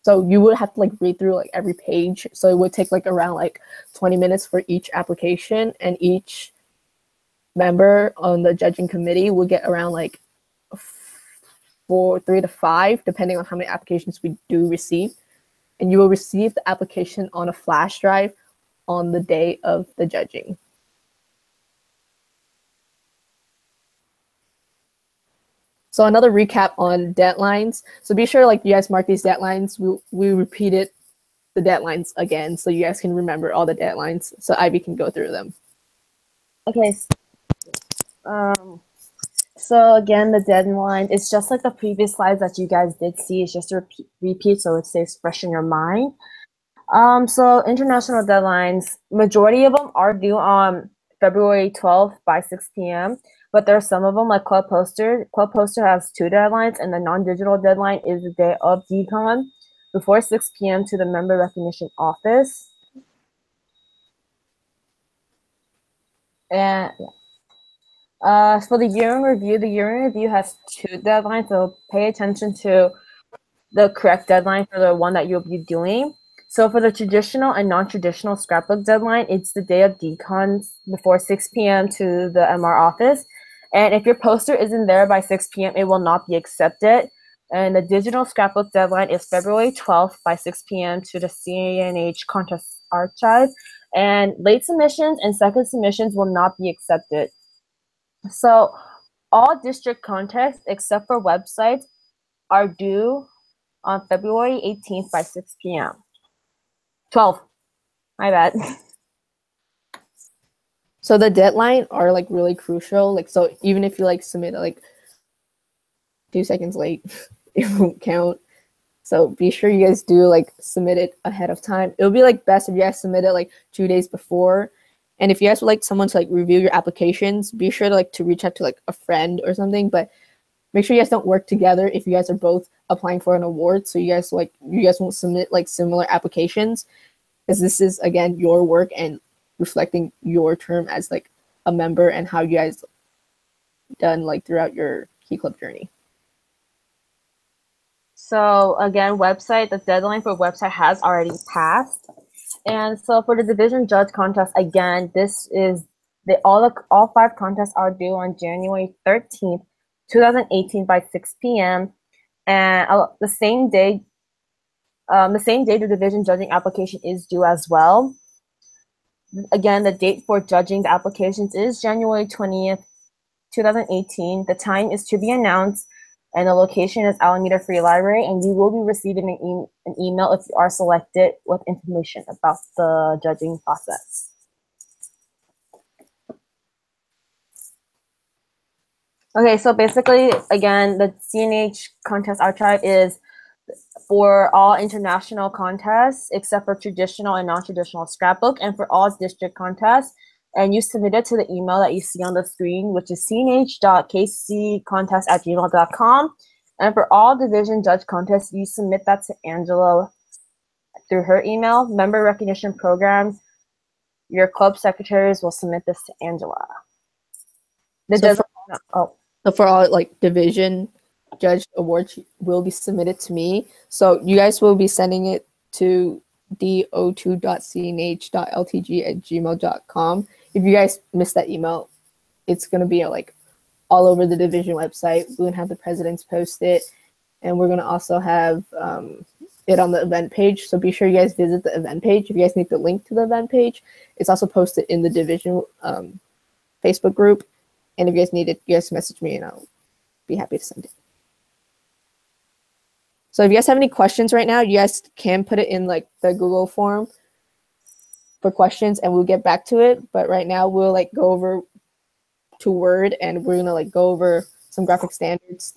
So you would have to read through every page. So it would take around 20 minutes for each application, and each member on the judging committee will get around 3 to 5, depending on how many applications we do receive. And you will receive the application on a flash drive on the day of the judging. So another recap on deadlines. So be sure you guys mark these deadlines. We repeated the deadlines again so you guys can remember all the deadlines so Ivy can go through them. Okay. So again, the deadline, it's just like the previous slides that you guys did see. It's just a repeat so it stays fresh in your mind. So international deadlines, majority of them are due on February 12th by 6 p.m. But there are some of them like Club Poster. Club Poster has 2 deadlines, and the non-digital deadline is the day of DCON before 6 p.m. to the Member Recognition Office. And for the year in review has 2 deadlines, so pay attention to the correct deadline for the one that you'll be doing. So for the traditional and non-traditional scrapbook deadline, it's the day of DCON before 6 p.m. to the MR office. And if your poster isn't there by 6 p.m., it will not be accepted. And the digital scrapbook deadline is February 12th by 6 p.m. to the CNH contest archive. And late submissions and second submissions will not be accepted. So all district contests except for websites are due on February 18th by 6 p.m. 12. My bad. So the deadline are like really crucial. Like, so even if you like submit like 2 seconds late, it won't count. So be sure you guys do like submit it ahead of time. It'll be like best if you guys submit it like 2 days before. And if you guys would like someone to like review your applications, be sure to like to reach out to like a friend or something. But make sure you guys don't work together if you guys are both applying for an award. So you guys won't submit like similar applications, because this is again your work and reflecting your term as like a member and how you guys done like throughout your Key Club journey. So again, the deadline for website has already passed. And so for the division judge contest, again, this is all 5 contests are due on January 13th, 2018 by 6 p.m. And the same day the division judging application is due as well. Again, the date for judging the applications is January 20th, 2018. The time is to be announced, and the location is Alameda Free Library, and you will be receiving an email if you are selected with information about the judging process. Okay, so basically, again, the CNH contest archive is for all international contests except for traditional and non-traditional scrapbook, and for all district contests. And you submit it to the email that you see on the screen, which is cnh.kccontest@gmail.com. And for all division judge contests, you submit that to Angela through her email. Member recognition programs, your club secretaries will submit this to Angela. So for all like division judge awards will be submitted to me. So you guys will be sending it to do2.cnh.ltg@gmail.com. If you guys miss that email, it's gonna be like all over the division website. We're gonna have the presidents post it, and we're gonna also have it on the event page. So be sure you guys visit the event page. If you guys need the link to the event page, it's also posted in the division Facebook group. And if you guys need it, you guys message me and I'll be happy to send it. So if you guys have any questions right now, you guys can put it in like the Google form for questions and we'll get back to it. But right now we'll like go over to Word and we're gonna like go over some graphic standards,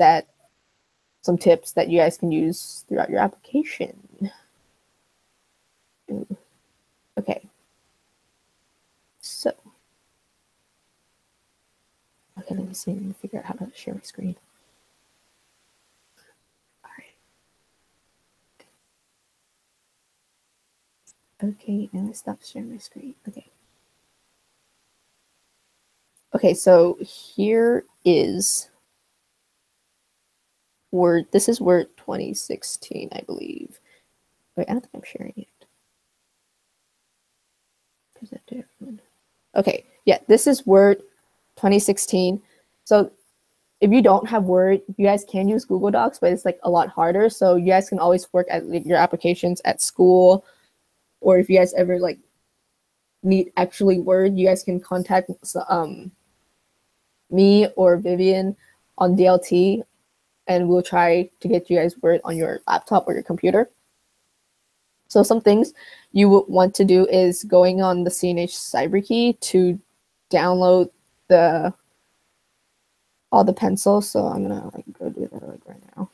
some tips that you guys can use throughout your application. Okay. So, okay, let me see. Let me figure out how to share my screen. All right. Okay, now I stopped sharing my screen. Okay. Okay, so here is Word. This is Word 2016, I believe. Wait, I don't think I'm sharing it. Present to everyone. Okay, yeah, this is Word 2016. So if you don't have Word, you guys can use Google Docs, but it's like a lot harder. So you guys can always work at like, your applications at school, or if you guys ever like need actually Word, you guys can contact me or Vivian on DLT, and we'll try to get you guys Word on your laptop or your computer. So some things you would want to do is going on the CNH CyberKey to download all the pencils. So I'm gonna like go do that like right now.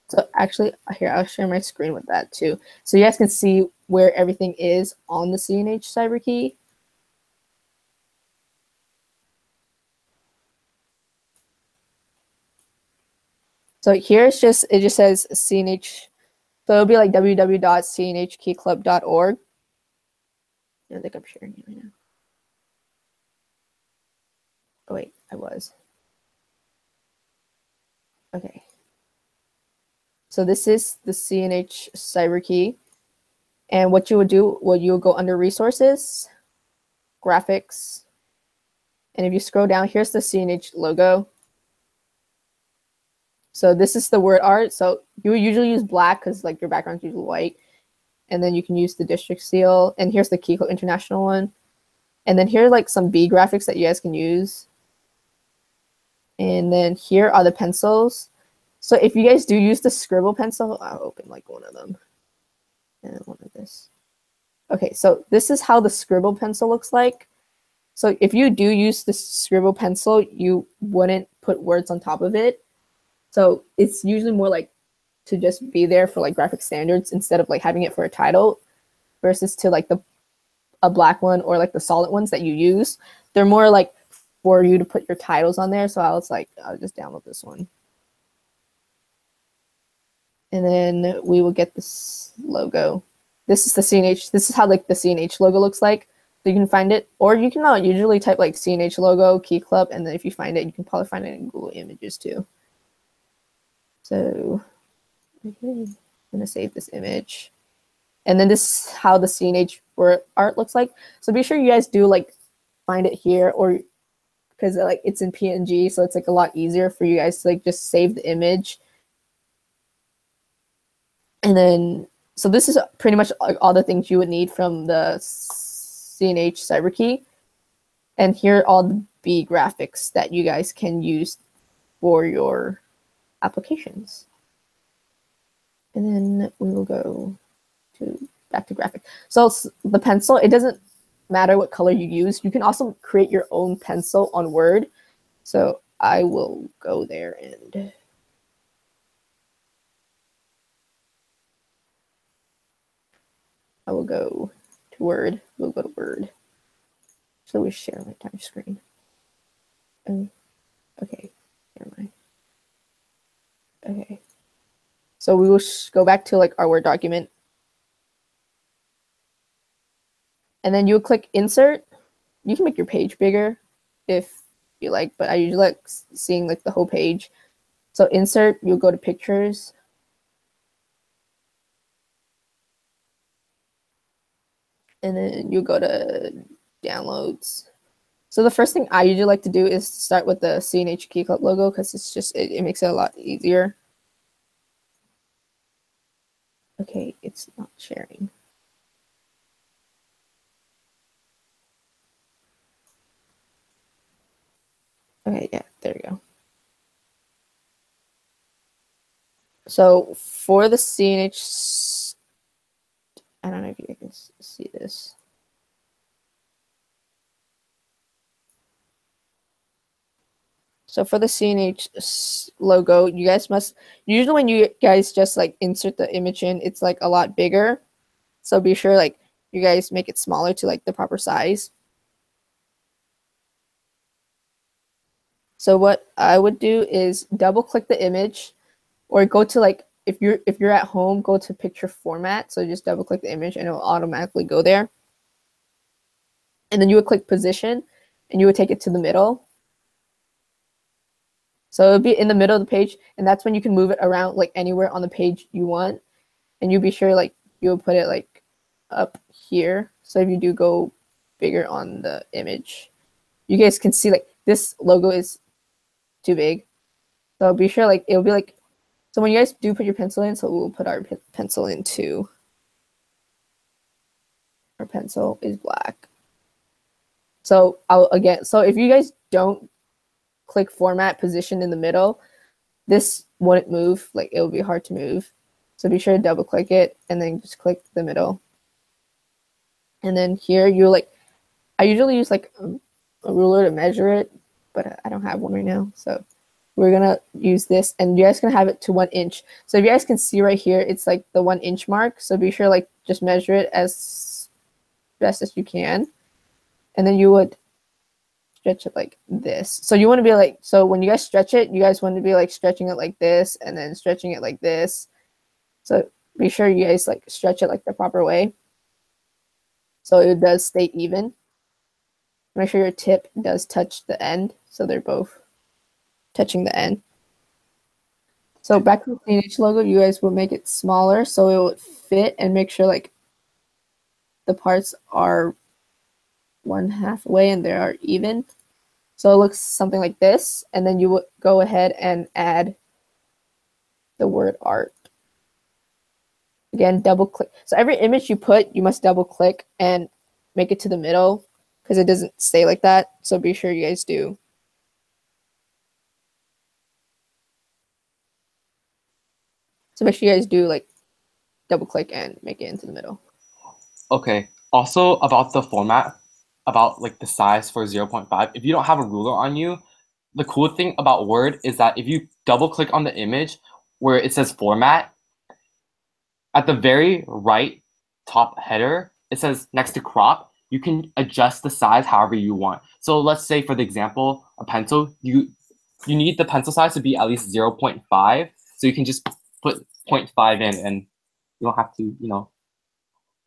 So actually here, I'll share my screen with that too. So you guys can see where everything is on the CNH CyberKey. So here it just says CNH. So it'll be like www.cnhkeyclub.org. I think I'm sharing it right now. Oh wait, I was. Okay. So this is the CNH CyberKey. And what you would do, well, you would go under resources, graphics. And if you scroll down, here's the CNH logo. So this is the word art. So you would usually use black because like your background's usually white. And then you can use the district seal. And here's the Key Club International one. And then here are like some B graphics that you guys can use. And then here are the pencils. So if you guys do use the scribble pencil, I'll open like one of them. And one of this. Okay, so this is how the scribble pencil looks like. So if you do use the scribble pencil, you wouldn't put words on top of it. So it's usually more like to just be there for like graphic standards instead of like having it for a title versus to like a black one or like the solid ones that you use. They're more like for you to put your titles on there. So I was like, I'll just download this one. And then we will get this logo. This is the CNH. This is how like the CNH logo looks like. So you can find it, or you can usually type like CNH logo, Key Club, and then if you find it, you can probably find it in Google Images too. So okay, I'm gonna save this image. And then this is how the CNH art looks like. So be sure you guys do like find it here, or because like it's in PNG, so it's like a lot easier for you guys to like just save the image. And then, so this is pretty much like all the things you would need from the CNH CyberKey. And here are all the B graphics that you guys can use for your applications. And then we will go back to graphic. So the pencil, it doesn't matter what color you use. You can also create your own pencil on Word. So I will go there and I will go to Word. We'll go to Word. So we share my touch screen. Oh, okay, never mind. Okay. So we will go back to like our Word document. And then you'll click Insert. You can make your page bigger if you like, but I usually like seeing like the whole page. So Insert, you'll go to Pictures. And then you'll go to Downloads. So the first thing I usually like to do is start with the CNH Key Club logo because it's just, it makes it a lot easier. Okay, it's not sharing. Okay, yeah, there we go. So for the CNH, I don't know if you can see this. So for the CNH logo, you guys must, usually when you guys just like insert the image in, it's like a lot bigger. So be sure like you guys make it smaller to like the proper size. So what I would do is double click the image or go to like, if you're at home, go to picture format. So just double click the image and it will automatically go there. And then you would click position and you would take it to the middle. So it would be in the middle of the page, and that's when you can move it around like anywhere on the page you want. And you be sure like you'll put it like up here. So if you do go bigger on the image, you guys can see like this logo is too big. So be sure like it'll be like, so when you guys do put your pencil in, so we'll put our pencil in too. Our pencil is black. So so if you guys don't click format position in the middle, this wouldn't move, like it would be hard to move. So be sure to double click it and then just click the middle. And then here you like, I usually use like a ruler to measure it, but I don't have one right now. So we're gonna use this and you guys can have it to 1 inch. So if you guys can see right here, it's like the 1 inch mark. So be sure like just measure it as best as you can. And then you would stretch it like this. So you want to be like, so when you guys stretch it, you guys want to be like stretching it like this and then stretching it like this. So be sure you guys like stretch it like the proper way. So it does stay even. Make sure your tip does touch the end. So they're both touching the end. So back to the CNH logo, you guys will make it smaller so it would fit and make sure like the parts are 1/2 way and they are even. So it looks something like this. And then you would go ahead and add the word art. Again, double click. So every image you put, you must double click and make it to the middle because it doesn't stay like that. So be sure you guys do. So make sure you guys do like double click and make it into the middle. Okay. Also about the format, about like the size for 0.5, if you don't have a ruler on you, the cool thing about Word is that if you double click on the image where it says format, at the very right top header, it says next to crop, you can adjust the size however you want. So let's say for the example, a pencil, you need the pencil size to be at least 0.5. So you can just put 0.5 in and you don't have to,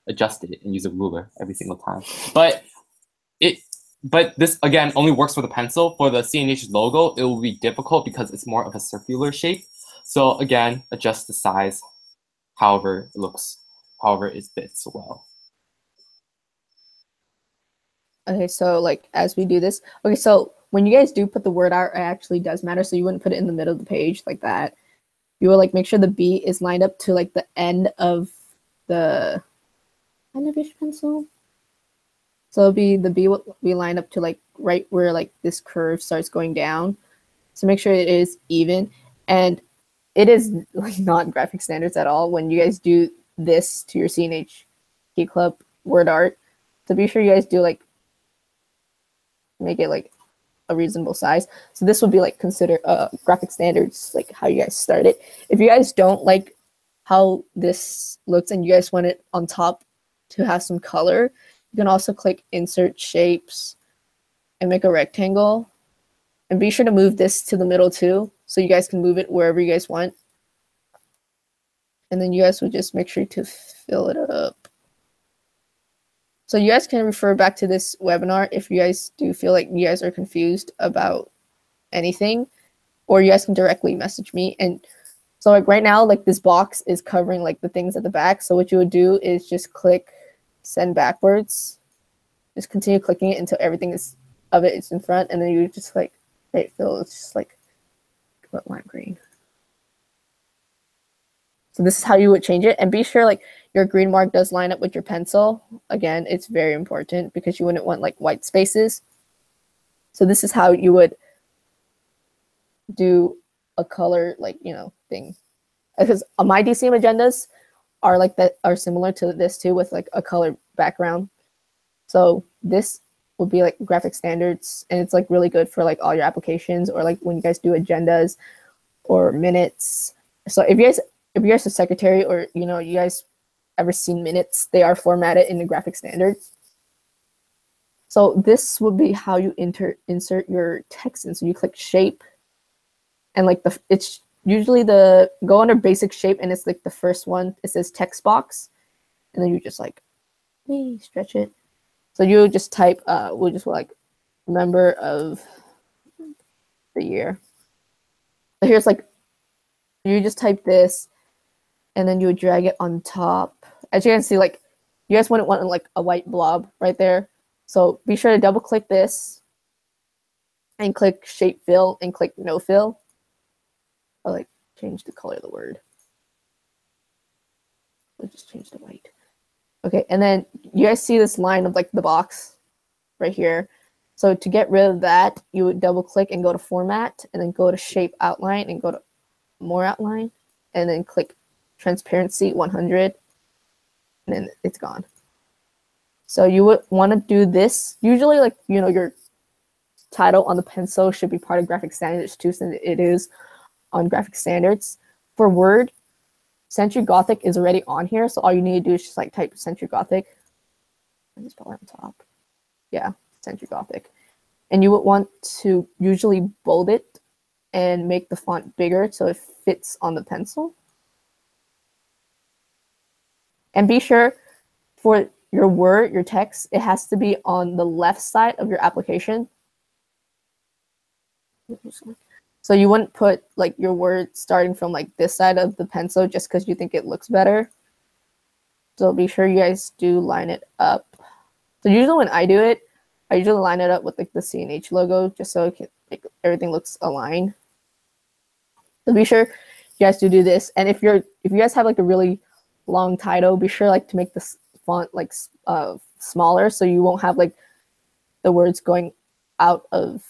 adjust it and use a ruler every single time. But this again only works for the pencil. For the CNH logo, it will be difficult because it's more of a circular shape. So again, adjust the size however it looks, however it fits well. Okay, so like as we do this, okay, so when you guys do put the word out, it actually does matter. So you wouldn't put it in the middle of the page like that. You will like make sure the B is lined up to like the end of the end of each pencil. So it'll be the B will be lined up to like right where like this curve starts going down. So make sure it is even. And it is like not graphic standards at all when you guys do this to your CNH Key Club word art. So be sure you guys do like make it like a reasonable size. So this would be like consider graphic standards, like how you guys start it. If you guys don't like how this looks and you guys want it on top to have some color, you can also click insert shapes and make a rectangle. And be sure to move this to the middle too, so you guys can move it wherever you guys want. And then you guys would just make sure to fill it up. So you guys can refer back to this webinar if you guys do feel like you guys are confused about anything, or you guys can directly message me. And so like right now, like this box is covering like the things at the back. So what you would do is just click send backwards. Just continue clicking it until everything is in front, and then you just like fill. It's just like lime green. So this is how you would change it. And be sure like your green mark does line up with your pencil. Again, it's very important because you wouldn't want like white spaces. So this is how you would do a color like, thing. Because my DCM agendas are like that, are similar to this too, with like a color background. So this would be like graphic standards, and it's like really good for like all your applications, or like when you guys do agendas or minutes. So if you guys are secretary, or you guys ever seen minutes, they are formatted in the graphic standards. So this would be how you insert your text in. So you click shape, and like it's usually go under basic shape, and it's like the first one. It says text box, and then you just like stretch it. So you just type we'll just like member of the year. So here's like you just type this, and then you would drag it on top. As you can see, like you guys wouldn't want like a white blob right there. So be sure to double click this and click shape fill and click no fill. Or like change the color of the word. We'll just change to white. Okay, and then you guys see this line of like the box right here. So to get rid of that, you would double click and go to format, and then go to shape outline and go to more outline, and then click transparency 100, and then it's gone. So you would want to do this. Usually like, your title on the pencil should be part of graphic standards too, since it is on graphic standards. For Word, Century Gothic is already on here, so all you need to do is just like type Century Gothic. And it's probably on top. Yeah, Century Gothic. And you would want to usually bold it and make the font bigger so it fits on the pencil. And be sure for your word, your text, it has to be on the left side of your application. So you wouldn't put like your word starting from like this side of the pencil just because you think it looks better. So be sure you guys do line it up. So usually when I do it, I usually line it up with like the CNH logo just so it can, like, everything looks aligned. So be sure you guys do this. And if you guys have like a really long title, be sure like to make this font like smaller, so you won't have like the words going out of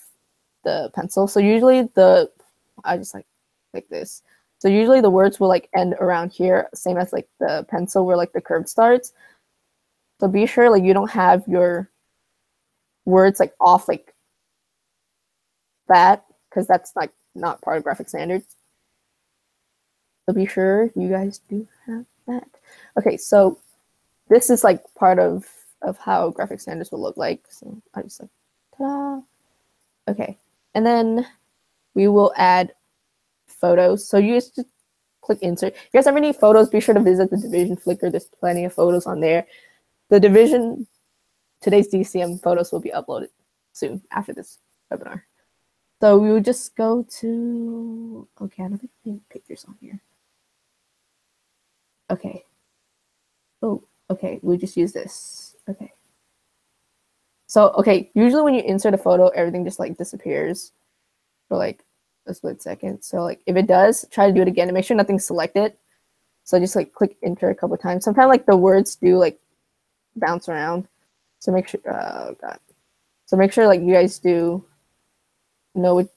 the pencil. So usually I just like this. So usually the words will like end around here, same as like the pencil where like the curve starts. So be sure like you don't have your words like off like that, because that's like not part of graphic standards. So be sure you guys do have that. Okay, so this is like part of how graphic standards will look like. So I just like, ta-da. Okay, and then we will add photos. So you just click insert. If you guys ever need photos, be sure to visit the Division Flickr. There's plenty of photos on there. The Division, today's DCM photos will be uploaded soon after this webinar. So we would just go to, okay, I don't think we have pictures on here. Okay. Oh, okay, we just use this. Okay. So, okay, usually when you insert a photo, everything just like disappears for like a split second. So like if it does, try to do it again and make sure nothing's selected. So just like click enter a couple times. Sometimes like the words do like bounce around. So make sure, oh God. So make sure like you guys do know what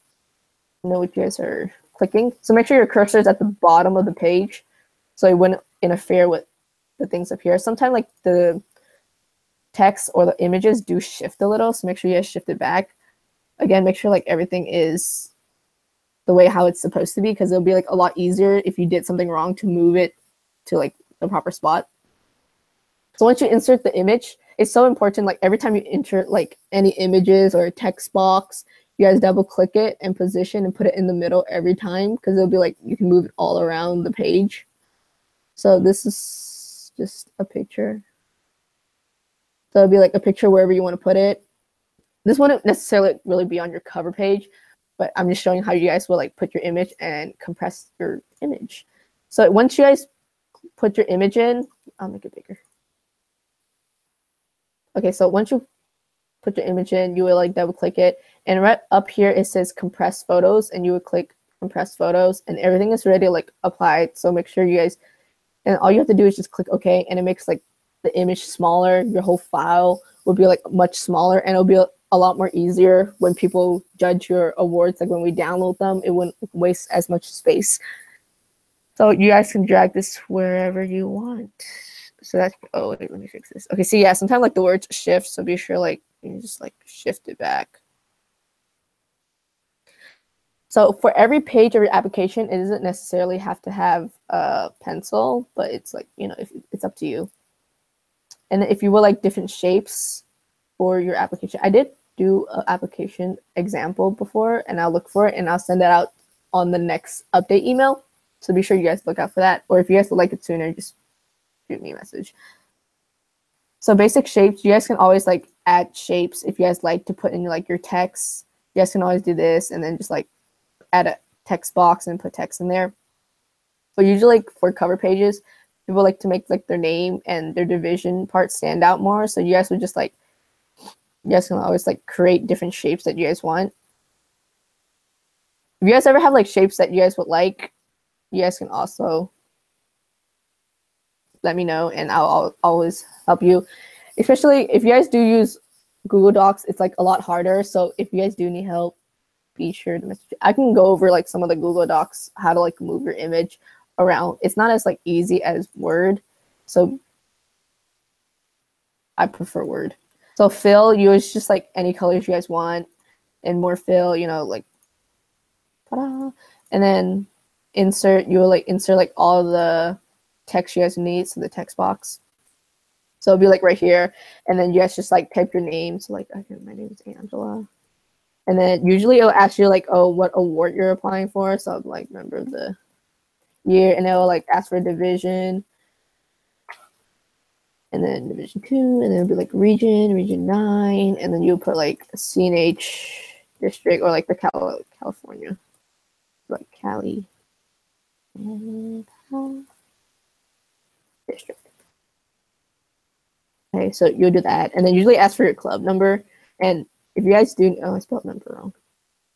you guys are clicking. So make sure your cursor is at the bottom of the page so it wouldn't interfere with the things up here. Sometimes like the text or the images do shift a little, so make sure you guys shift it back. Again, make sure like everything is the way how it's supposed to be, because it'll be like a lot easier if you did something wrong to move it to like the proper spot. So once you insert the image, it's so important, like every time you insert like any images or a text box, you guys double click it and position and put it in the middle every time, because it'll be like you can move it all around the page. So this is just a picture. So it'll be like a picture wherever you want to put it. This wouldn't necessarily really be on your cover page, but I'm just showing how you guys will like put your image and compress your image. So once you guys put your image in, I'll make it bigger. Okay, so once you put your image in, you will like double click it, and right up here it says compress photos, and you would click compress photos, and everything is ready to like applied. So make sure you guys, and all you have to do is just click OK, and it makes like the image smaller. Your whole file will be like much smaller, and it'll be a lot more easier when people judge your awards. Like when we download them, it wouldn't waste as much space. So you guys can drag this wherever you want. So that's, oh wait, let me fix this. Okay, so yeah, sometimes like the words shift, so be sure like you just like shift it back. So for every page of your application, it doesn't necessarily have to have a pencil, but it's like, you know, if it's up to you. And if you would like different shapes for your application, I did do an application example before, and I'll look for it and I'll send that out on the next update email. So be sure you guys look out for that. Or if you guys would like it sooner, just shoot me a message. So basic shapes, you guys can always like add shapes if you guys like to put in like your text. You guys can always do this and then just like add a text box and put text in there. But usually like, for cover pages, people like to make like their name and their division part stand out more. So you guys would just like, you guys can always like create different shapes that you guys want. If you guys ever have like shapes that you guys would like, you guys can also let me know and I'll always help you. Especially if you guys do use Google Docs, it's like a lot harder. So if you guys do need help, be sure to message. I can go over like some of the Google Docs, how to like move your image around. It's not as like easy as Word. So I prefer Word. So fill, use just like any colors you guys want, and more fill, you know, like ta-da. And then insert, you will like insert like all the text you guys need, so the text box. So it'll be like right here, and then you guys just like type your name. So like, okay, my name is Angela, and then usually it'll ask you like, oh, what award you're applying for. So I'll like remember the year, and it'll like ask for a division, and then division 2, and then it'll be like region 9, and then you'll put like a CNH district or like the California, like Cali district. Okay, so you'll do that, and then usually ask for your club number. And if you guys do, oh, I spelled number wrong.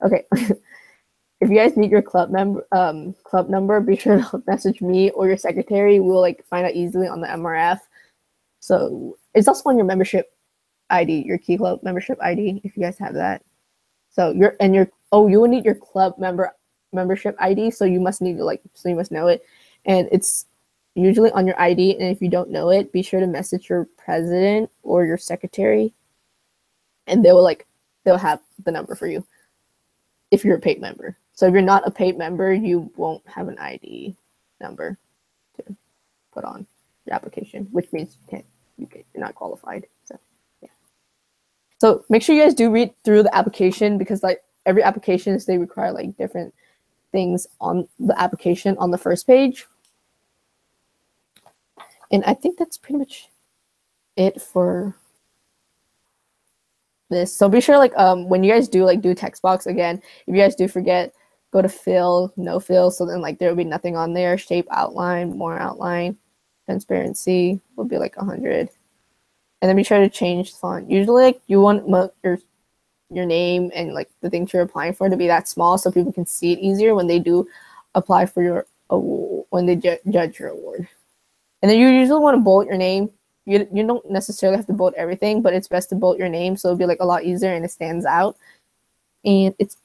Okay, if you guys need your club number, be sure to message me or your secretary. We'll like find out easily on the MRF. So it's also on your membership ID, your Key Club membership ID, if you guys have that. So you will need your club membership ID. So you must need to you must know it, and usually on your ID, and if you don't know it, be sure to message your president or your secretary, and they'll have the number for you if you're a paid member. So if you're not a paid member, you won't have an ID number to put on your application, which means you're not qualified. So yeah. So make sure you guys do read through the application, because like every application, they require like different things on the application on the first page. And I think that's pretty much it for this. So be sure, like, when you guys do like do text box again, if you guys do forget, go to fill, no fill. So then like there will be nothing on there. Shape, outline, more outline, transparency will be like 100. And then be sure to change the font. Usually like you want your name and like the things you're applying for to be that small, so people can see it easier when they do apply for your award, when they judge your award. And then you usually want to bold your name. You don't necessarily have to bold everything, but it's best to bold your name, so it'll be like a lot easier and it stands out. And it's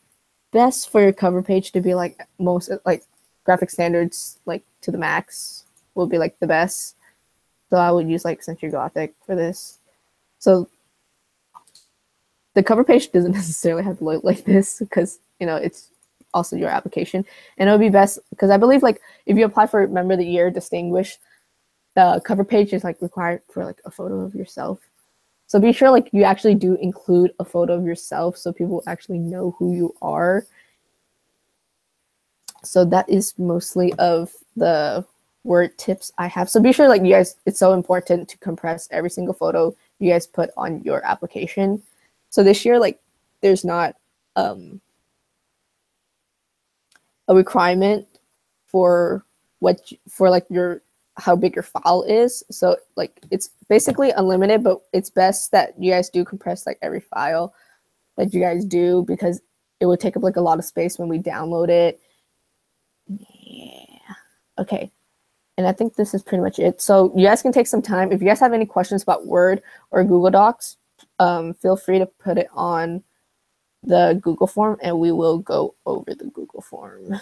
best for your cover page to be like most like graphic standards, like to the max will be like the best. So I would use like Century Gothic for this. So the cover page doesn't necessarily have to look like this, because it's also your application. And it would be best, because I believe like if you apply for Member of the Year, Distinguished, the cover page is like required for like a photo of yourself. So be sure like you actually do include a photo of yourself, so people actually know who you are. So that is mostly of the word tips I have. So be sure like you guys, it's so important to compress every single photo you guys put on your application. So this year, like there's not a requirement for like your how big your file is. So like it's basically unlimited, but it's best that you guys do compress like every file that you guys do, because it would take up like a lot of space when we download it. Yeah. Okay. And I think this is pretty much it. So you guys can take some time. If you guys have any questions about Word or Google Docs, feel free to put it on the Google form, and we will go over the Google form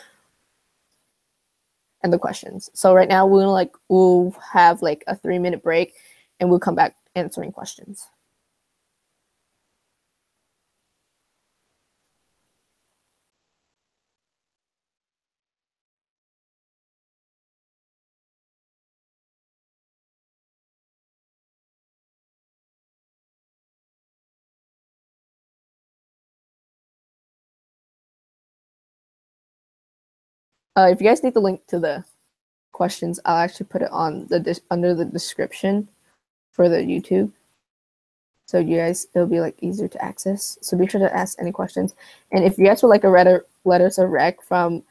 and the questions. So right now we'll have like a 3-minute break, and we'll come back answering questions. If you guys need the link to the questions, I'll actually put it on under the description for the YouTube. So you guys, it'll be like easier to access. So be sure to ask any questions. And if you guys would like a letters of rec from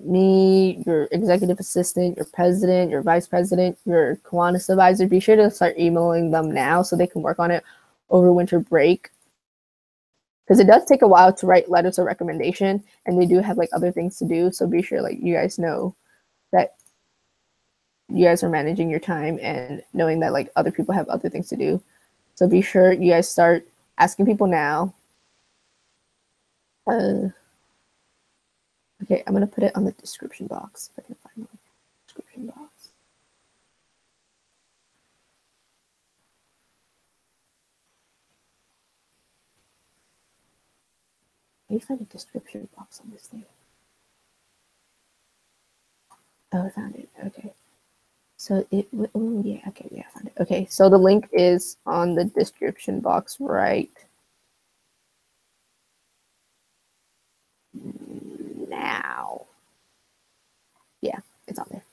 me, your executive assistant, your president, your vice president, your Kiwanis advisor, be sure to start emailing them now so they can work on it over winter break. Because it does take a while to write letters of recommendation, and they do have like other things to do. So be sure like you guys know that you guys are managing your time and knowing that like other people have other things to do. So be sure you guys start asking people now. Okay, I'm gonna put it on the description box if I can find the description box. Let me find a description box on this thing. Oh, I found it. Okay. So oh yeah, okay, yeah, I found it. Okay, so the link is on the description box right now. Yeah, it's on there.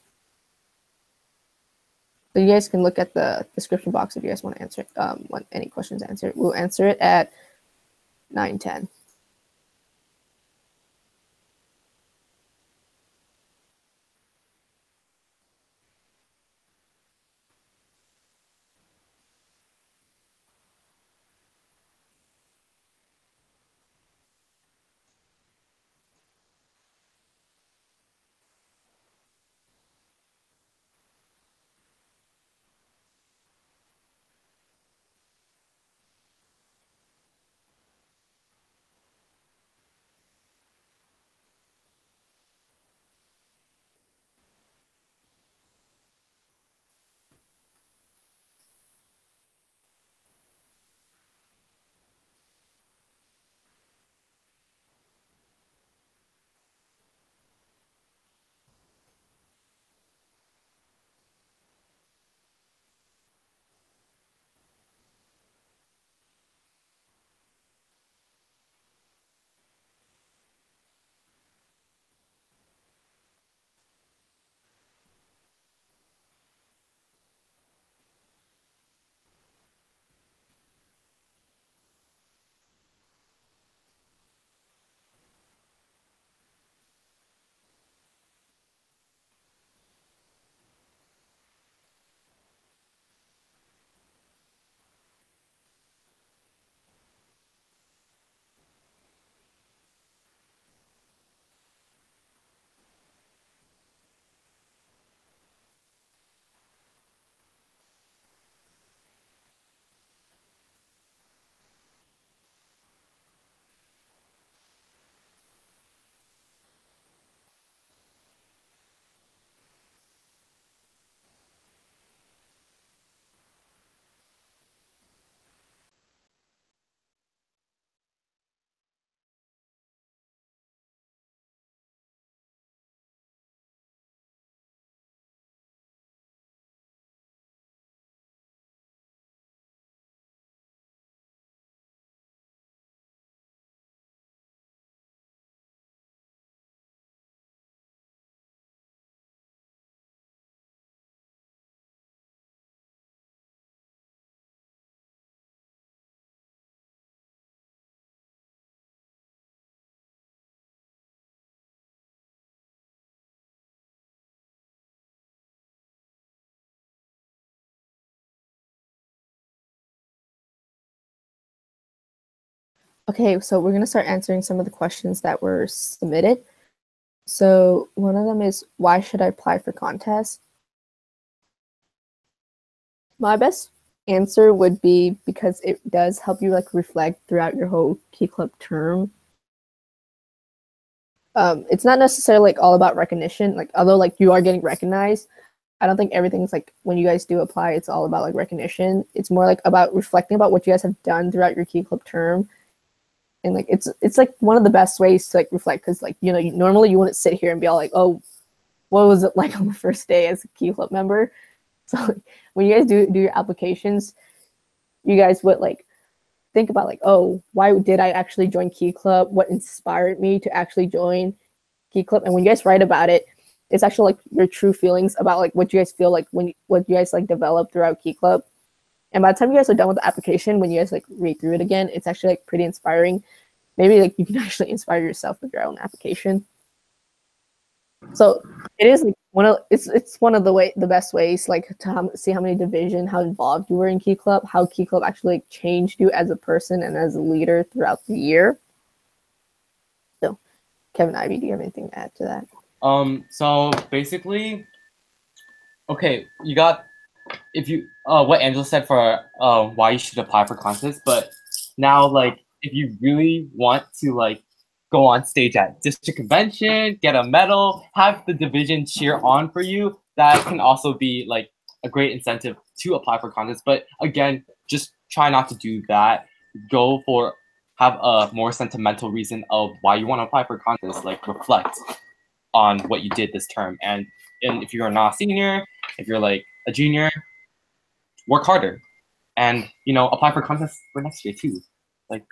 So you guys can look at the description box if you guys want to answer want any questions answered. We'll answer it at 9:10. Okay, so we're gonna start answering some of the questions that were submitted. So one of them is, why should I apply for contests? My best answer would be because it does help you like reflect throughout your whole Key Club term. It's not necessarily like all about recognition. Like although like you are getting recognized, I don't think everything's like when you guys do apply, it's all about like recognition. It's more like about reflecting about what you guys have done throughout your Key Club term. And like it's like one of the best ways to like reflect, because like normally you wouldn't sit here and be all like, oh, what was it like on the first day as a Key Club member? So like, when you guys do your applications, you guys would like think about like, oh, why did I actually join Key Club? What inspired me to actually join Key Club? And when you guys write about it, it's actually like your true feelings about like what you guys feel like what you guys like develop throughout Key Club. And by the time you guys are done with the application, when you guys like read through it again, it's actually like pretty inspiring. Maybe like you can actually inspire yourself with your own application. So it is like it's one of the best ways like to see how many division, how involved you were in Key Club, how Key Club actually like, changed you as a person and as a leader throughout the year. So Kevin, Ivy, do you have anything to add to that? So basically, okay, you got if you what Angela said for why you should apply for contests, but now like if you really want to like go on stage at district convention, get a medal, have the division cheer on for you, that can also be like a great incentive to apply for contests. But again, just try not to do that. Go for have a more sentimental reason of why you want to apply for contests, like reflect on what you did this term. And if you're not a senior, if you're like a junior, work harder, and apply for contests for next year too. Like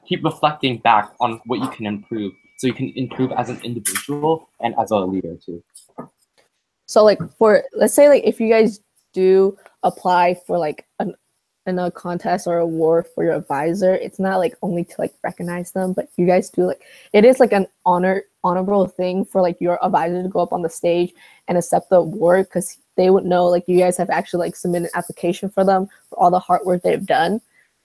keep reflecting back on what you can improve, so you can improve as an individual and as a leader too. So like let's say like if you guys do apply for like in a contest or award for your advisor, it's not like only to like recognize them, but you guys do like it is like an honorable thing for like your advisor to go up on the stage and accept the award, because they would know like you guys have actually like submitted an application for them for all the hard work they've done.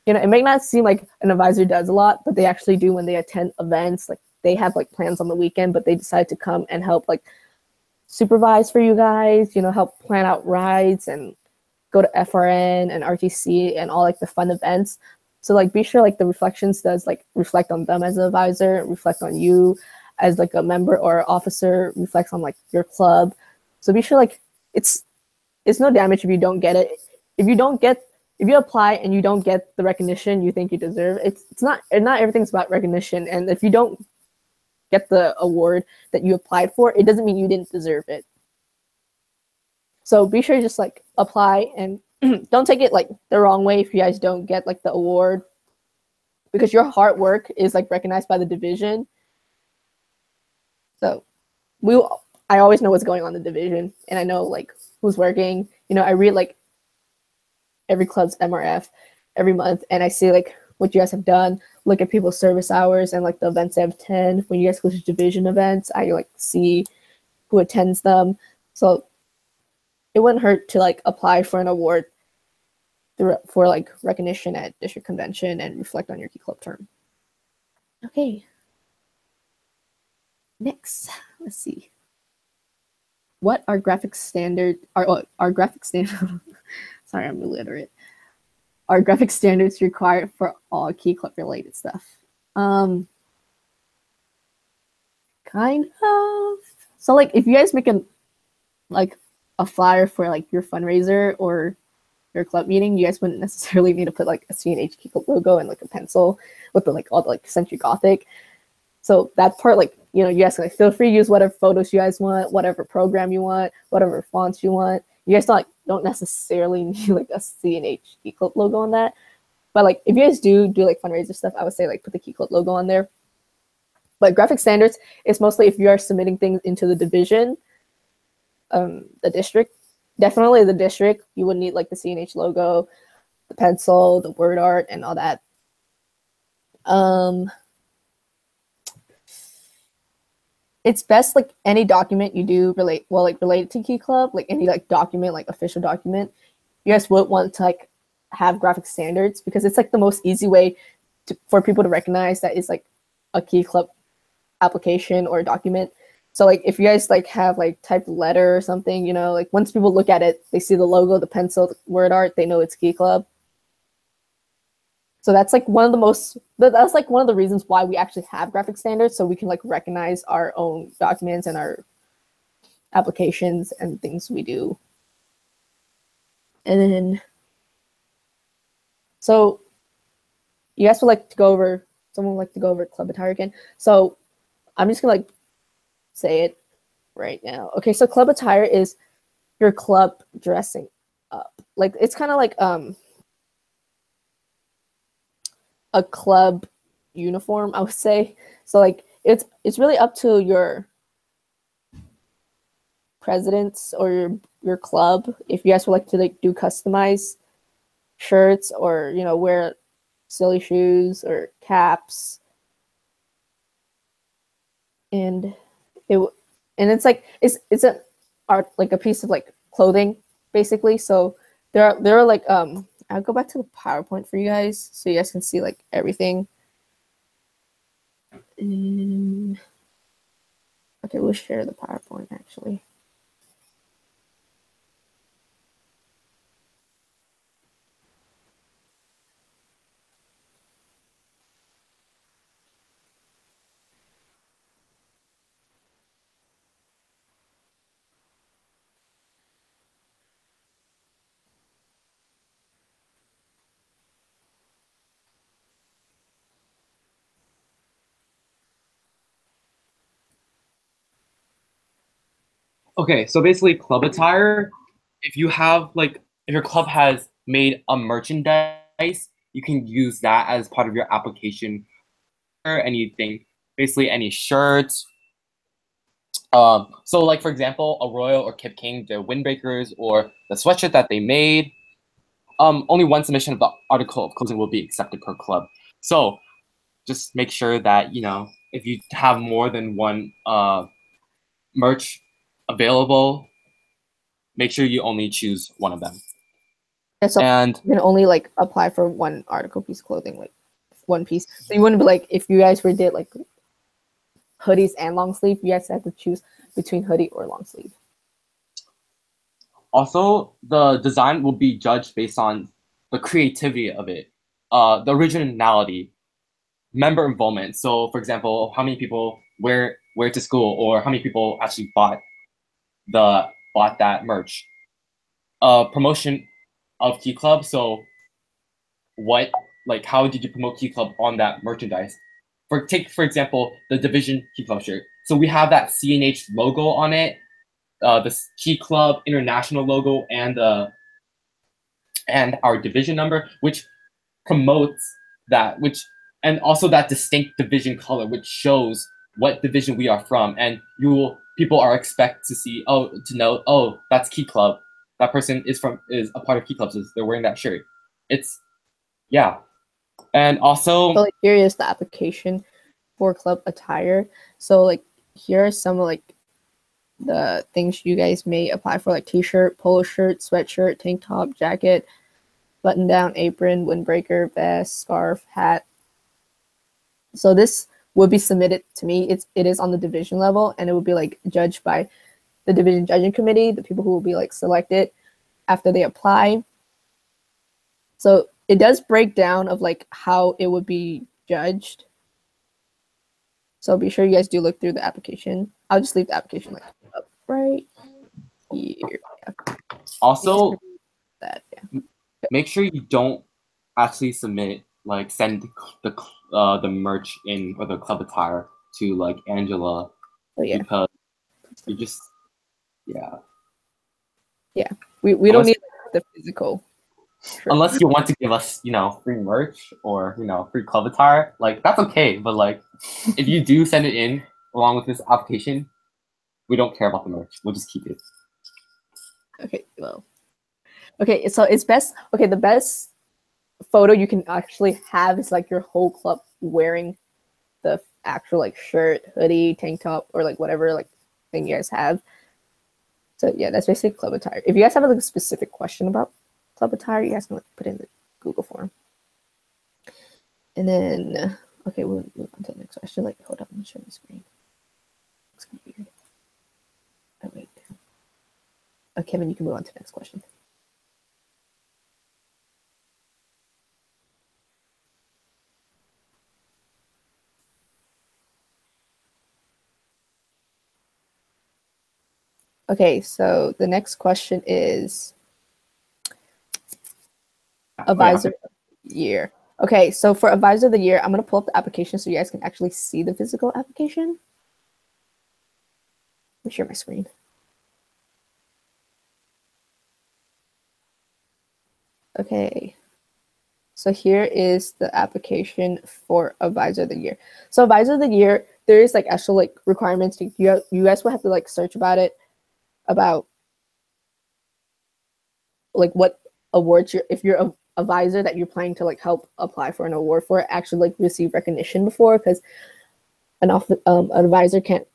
It may not seem like an advisor does a lot, but they actually do when they attend events. Like they have like plans on the weekend, but they decide to come and help like supervise for you guys, help plan out rides and go to FRN and RTC and all like the fun events. So like be sure like the reflections does like reflect on them as an advisor, reflect on you as like a member or officer, reflects on like your club. So be sure like it's no damage if you don't get it. If you apply and you don't get the recognition you think you deserve, it's not everything's about recognition. And if you don't get the award that you applied for, it doesn't mean you didn't deserve it. So be sure to just like apply and don't take it like the wrong way if you guys don't get like the award, because your hard work is like recognized by the division. So I always know what's going on in the division, and I know like who's working. I read like every club's MRF every month, and I see like what you guys have done, look at people's service hours and like the events they have attend. When you guys go to division events, I like see who attends them. So it wouldn't hurt to like apply for an award for like recognition at district convention and reflect on your Key Club term. Okay. Next, let's see. What are graphic standards? Are graphic standards? Sorry, I'm illiterate. Are graphic standards required for all Key Club related stuff? Kind of. So like if you guys make a flyer for like your fundraiser or your club meeting, you guys wouldn't necessarily need to put like a CNH Key Club logo and like a pencil with the like all the like Century Gothic. So that part, like, you guys can like, feel free to use whatever photos you guys want, whatever program you want, whatever fonts you want. You guys don't necessarily need like a CNH Key Club logo on that. But like if you guys do like fundraiser stuff, I would say like put the Key Club logo on there. But graphic standards is mostly if you are submitting things into the division, the district. Definitely the district, you would need like the CNH logo, the pencil, the word art, and all that. It's best like any document you do related to Key Club, like any like document, like official document, you guys would want to like have graphic standards, because it's like the most easy way for people to recognize that it's like a Key Club application or document. So like if you guys like have like typed letter or something, you know, like once people look at it, they see the logo, the pencil, the word art, they know it's Key Club. So that's like that's like one of the reasons why we actually have graphic standards, so we can like recognize our own documents and our applications and things we do. And then, so you guys would like to go over, someone would like to go over club attire again. So I'm just gonna like say it right now. Okay, so club attire is your club dressing up. Like it's kind of like a club uniform, I would say. So like it's really up to your presidents or your club if you guys would like to like do customized shirts or, you know, wear silly shoes or caps. And it's like it's an art, like a piece of like clothing basically. So there are like I'll go back to the PowerPoint for you guys so you guys can see like everything. Okay, we'll share the PowerPoint actually. Okay, so basically club attire, if your club has made a merchandise, you can use that as part of your application or anything, basically any shirts. So like for example, a Royal or Kip King, the windbreakers or the sweatshirt that they made, only one submission of the article of clothing will be accepted per club. So just make sure that, you know, if you have more than one merch available, make sure you only choose one of them. So and you can only like apply for one article piece of clothing, like one piece. So you wouldn't be like, if you guys did like hoodies and long sleeve, you guys have to choose between hoodie or long sleeve. Also, the design will be judged based on the creativity of it, the originality, member involvement. So, for example, how many people wear it to school, or how many people actually bought that merch. Promotion of Key Club. So, how did you promote Key Club on that merchandise? For example, the Division Key Club shirt. So we have that CNH logo on it, the Key Club International logo, and our division number, which promotes that, and also that distinct division color, which shows what division we are from. And people are expect to know, oh, that's Key Club. That person is a part of Key Club, so they're wearing that shirt. Yeah. And also, so like here is the application for club attire. So like here are some of like the things you guys may apply for, like t-shirt, polo shirt, sweatshirt, tank top, jacket, button down, apron, windbreaker, vest, scarf, hat. So this would be submitted to me. It is on the division level, and it would be like judged by the division judging committee, the people who will be like selected after they apply. So it does break down of like how it would be judged. So be sure you guys do look through the application. I'll just leave the application like up right here. Also, that make sure you don't actually send the merch in, or the club attire to like Angela, because you just we don't need the physical. Unless you want to give us, free merch or, free club attire, like that's okay. But like, if you do send it in along with this application, we don't care about the merch. We'll just keep it. Okay, well, okay. So it's best. Okay, the best photo you can actually have is like your whole club wearing the actual like shirt, hoodie, tank top, or like whatever like thing you guys have. So yeah, that's basically club attire. If you guys have like a specific question about club attire, you guys can like put in the Google form. And then, okay, we'll move on to the next question. Like, hold up, I'm showing the screen. It's kind of weird. Oh, wait. Oh, Kevin, you can move on to the next question. Okay, so the next question is advisor of the year. Okay, so for advisor of the year, I'm going to pull up the application so you guys can actually see the physical application. Let me share my screen. Okay, so here is the application for advisor of the year. So advisor of the year, there is like actual like requirements. You guys will have to like search about it, about like what awards if you're a advisor that you're planning to like help apply for an award for, actually like receive recognition before, because an advisor can't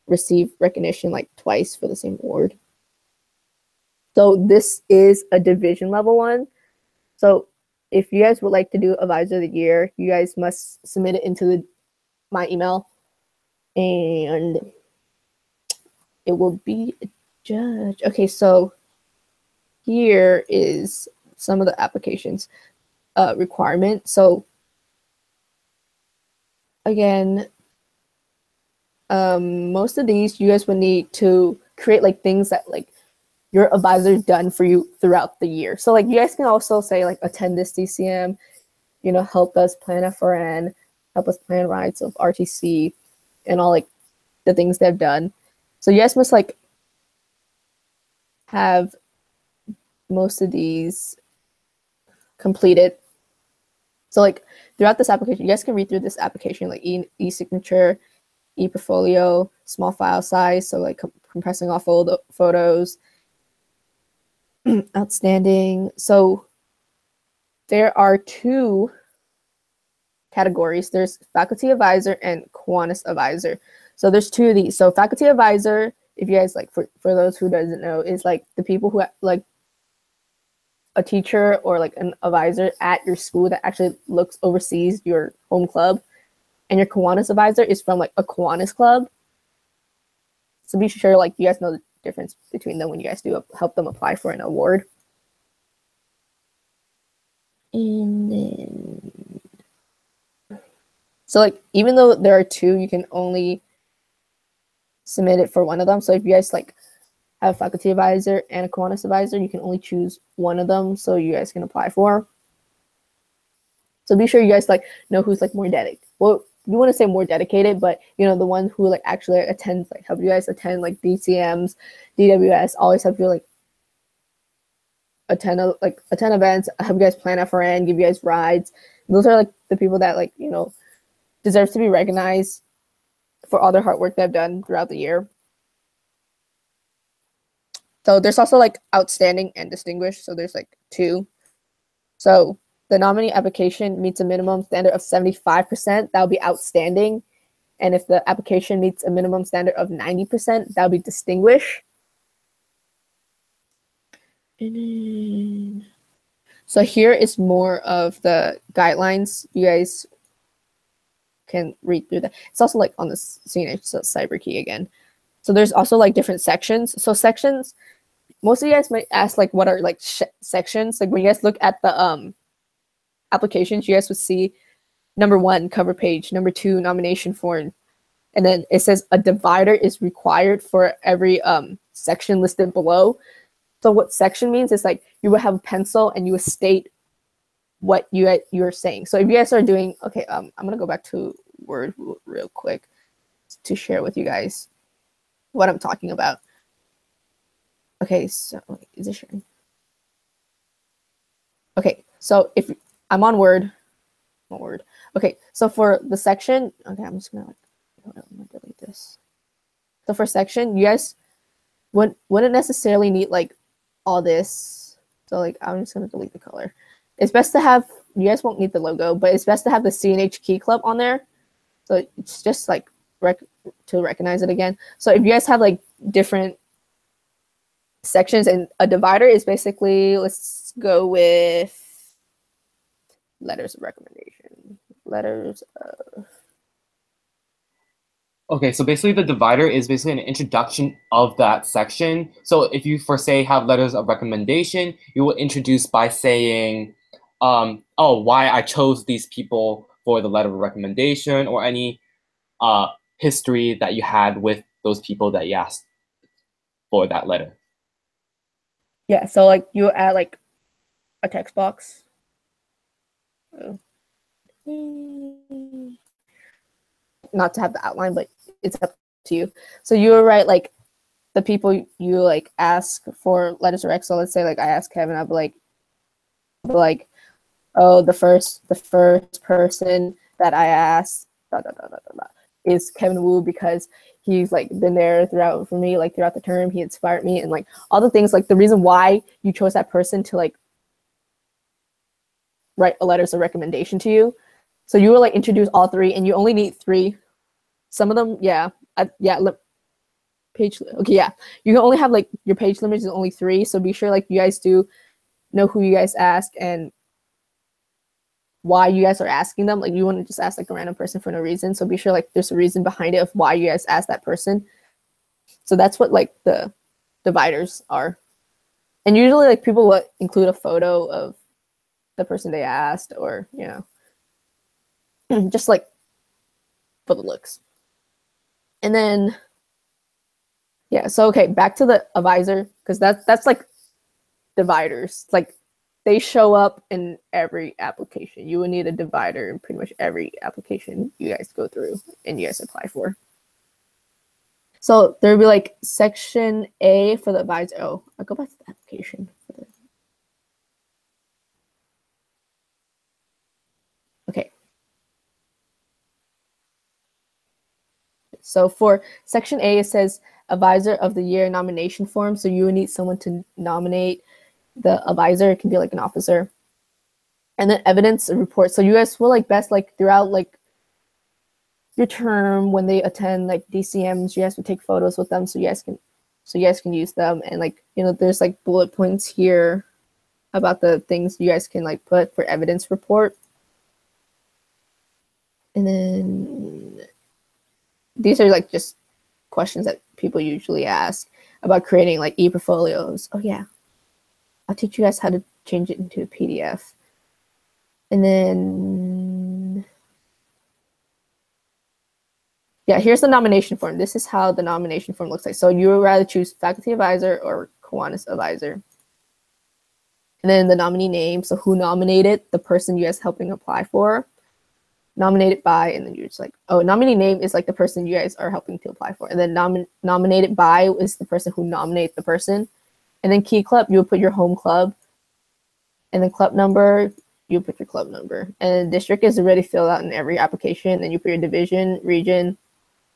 receive recognition like twice for the same award. So this is a division level one. So if you guys would like to do advisor of the year, you guys must submit it into my email, and it will be judged. Okay, so here is some of the applications requirement. So again, most of these you guys would need to create like things that like your advisor's done for you throughout the year. So like you guys can also say like attend this DCM, you know, help us plan FRN, help us plan rides of RTC, and all like the things they've done. So you guys must like have most of these completed. So like throughout this application, you guys can read through this application like e-signature, e-portfolio, small file size, so like compressing off photos, outstanding. So there are two categories. There's faculty advisor and Kiwanis advisor. So there's two of these. So faculty advisor, if you guys like, for those who doesn't know, is like the people who like a teacher or like an advisor at your school that actually oversees your home club. And your Kiwanis advisor is from like a Kiwanis club. So be sure like you guys know the difference between them when you guys do help them apply for an award. And then, so like even though there are two, you can only submit it for one of them. So if you guys like have a faculty advisor and a Kiwanis advisor, you can only choose one of them so you guys can apply for. So be sure you guys like know who's like more dedicated. Well, you want to say more dedicated, but you know, the one who like actually attends, like help you guys attend like DCMs, DWS, always help you like attend events, help you guys plan FRN, give you guys rides. Those are like the people that like, you know, deserves to be recognized for all their hard work they've done throughout the year. So there's also like outstanding and distinguished. So there's like two. So the nominee application meets a minimum standard of 75%, that'll be outstanding. And if the application meets a minimum standard of 90%, that'll be distinguished. So here is more of the guidelines. You guys can read through that. It's also like on the CNH, so CyberKey again. So there's also like different sections. So sections, most of you guys might ask like what are like sections. Like when you guys look at the applications, you guys would see number 1, cover page, number 2, nomination form, and then it says a divider is required for every section listed below. So what section means is like you would have a pencil and you would state what you're saying. So if you guys are doing, okay, I'm gonna go back to Word real quick to share with you guys what I'm talking about. Okay, so is it sharing? Okay, so if I'm on Word, okay, so for the section, okay, I'm just gonna like, hold on, I'm gonna delete this. So for section, you guys wouldn't necessarily need like all this. So like, I'm just gonna delete the color. It's best to have, you guys won't need the logo, but it's best to have the CNH Key Club on there. So it's just like to recognize it again. So if you guys have like different sections, and a divider is basically, let's go with letters of recommendation. letters. Okay, so basically the divider is basically an introduction of that section. So if you, for say, have letters of recommendation, you will introduce by saying, oh, why I chose these people for the letter of recommendation, or any history that you had with those people that you asked for that letter. Yeah, so like you add like a text box. Not to have the outline, but it's up to you. So you would write like the people you like ask for letters of rec. So let's say like I ask Kevin, I'd be like, oh, the first person that I asked is Kevin Wu, because he's like been there throughout for me, like throughout the term. He inspired me, and like all the things, like the reason why you chose that person to like write a letters of recommendation to you. So you will like introduce all three, and you only need 3. Some of them, page. Okay, yeah, you can only have like your page limit is only 3. So be sure like you guys do know who you guys ask and why you guys are asking them. Like you want to just ask like a random person for no reason. So be sure like there's a reason behind it of why you guys ask that person. So that's what like the dividers are. And usually like people will include a photo of the person they asked, or just like for the looks. And then so okay, back to the advisor, because that's like dividers. Like they show up in every application. You will need a divider in pretty much every application you guys go through and you guys apply for. So there'll be like section A for the advisor. Oh, I'll go back to the application. Okay. So for section A, it says advisor of the year nomination form. So you would need someone to nominate the advisor. It can be like an officer. And then evidence report. So you guys will like best like throughout like your term, when they attend like DCMs, you guys will take photos with them so you guys can use them. And like there's like bullet points here about the things you guys can like put for evidence report. And then these are like just questions that people usually ask about creating like e-portfolios. Oh yeah, I'll teach you guys how to change it into a PDF. And then here's the nomination form. This is how the nomination form looks like. So you would rather choose faculty advisor or Kiwanis advisor. And then the nominee name. So who nominated the person you guys helping apply for. Nominated by, and then you're just like, oh, nominee name is like the person you guys are helping to apply for. And then nominated by is the person who nominated the person. And then key club, you would put your home club. And then club number, you put your club number. And district is already filled out in every application. And you put your division, region,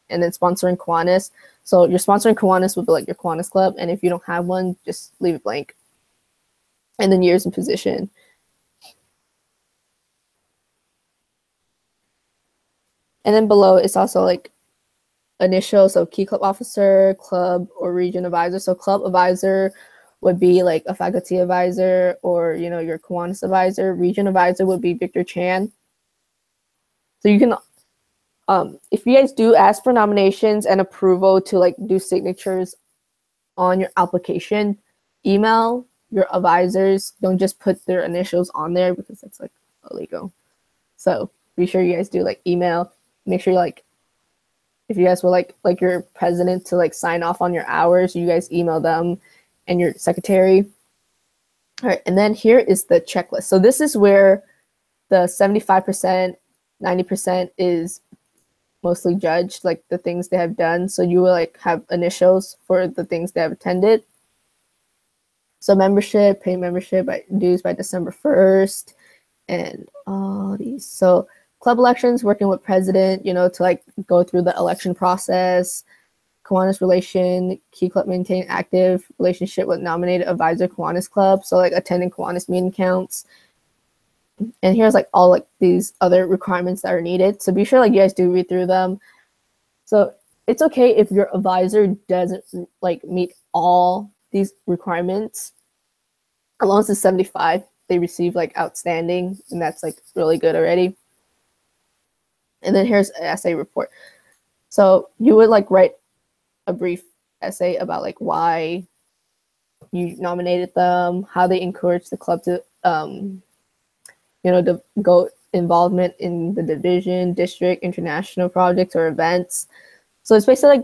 and then sponsoring Kiwanis. So your sponsoring Kiwanis would be like your Kiwanis club. And if you don't have one, just leave it blank. And then years and position. And then below it's also like initial, so key club officer, club or region advisor. So club advisor would be like a faculty advisor, or your Kiwanis advisor. Region advisor would be Victor Chan. So you can, if you guys do ask for nominations and approval to like do signatures on your application, email your advisors. Don't just put their initials on there because that's like illegal. So be sure you guys do like email. Make sure like if you guys will like your president to like sign off on your hours, you guys email them and your secretary. All right, and then here is the checklist. So this is where the 75%, 90% is mostly judged, like the things they have done. So you will like have initials for the things they have attended. So membership, pay membership dues by December 1st, and all these. So club elections, working with president, to like go through the election process. Kiwanis relation, key club maintain active relationship with nominated advisor Kiwanis club. So like attending Kiwanis meeting counts. And here's like all like these other requirements that are needed. So be sure like you guys do read through them. So it's okay if your advisor doesn't like meet all these requirements. As long as it's 75, they receive like outstanding, and that's like really good already. And then here's an essay report. So you would like write a brief essay about like why you nominated them, how they encouraged the club to to go involvement in the division, district, international projects or events. So it's basically like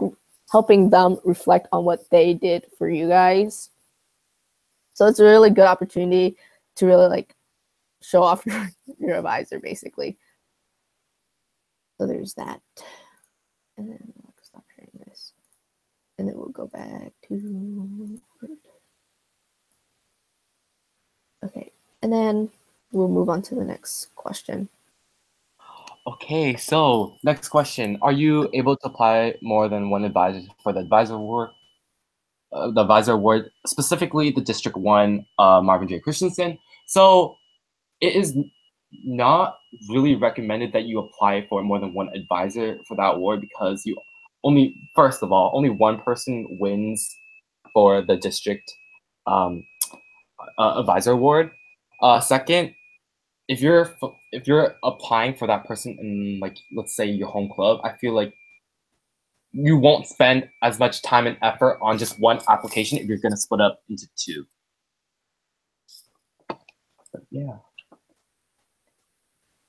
helping them reflect on what they did for you guys. So it's a really good opportunity to really like show off your advisor, basically. So there's that. And then I'll stop sharing this. And then we'll go back to okay. And then we'll move on to the next question. Okay, so next question. Are you able to apply more than one advisor for the advisor award? The advisor award, specifically the District 1 Marvin J. Christensen. So it is not really recommended that you apply for more than one advisor for that award because first of all, only one person wins for the district advisor award. Second, if you're applying for that person in like let's say your home club, I feel like you won't spend as much time and effort on just one application if you're gonna split up into two. But yeah.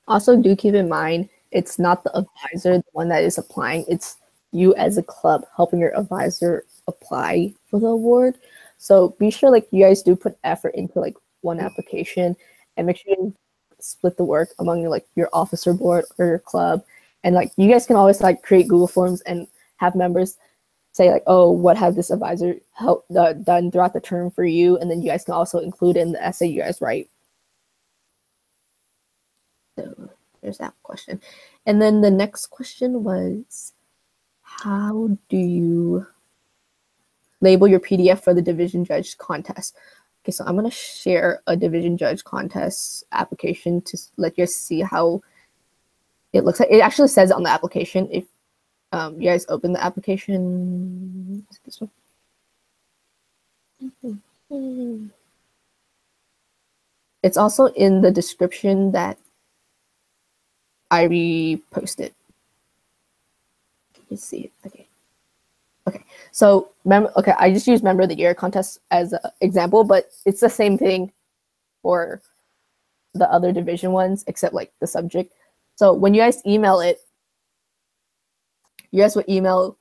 Also, do keep in mind, it's not the advisor, the one that is applying. It's you as a club helping your advisor apply for the award. So be sure like you guys do put effort into like one application and make sure you split the work among your officer board or your club. And like you guys can always like create Google Forms and have members say like, oh, what have this advisor done throughout the term for you? And then you guys can also include in the essay you guys write. So there's that question. And then the next question was, how do you label your PDF for the Division Judge contest? Okay, so I'm going to share a Division Judge contest application to let you guys see how it looks like. It actually says on the application, if you guys open the application, is it this one? It's also in the description that I reposted. Can you see it? Okay. Okay. So I just used Member of the Year contest as an example, but it's the same thing for the other division ones, except like the subject. So when you guys email it, you guys would email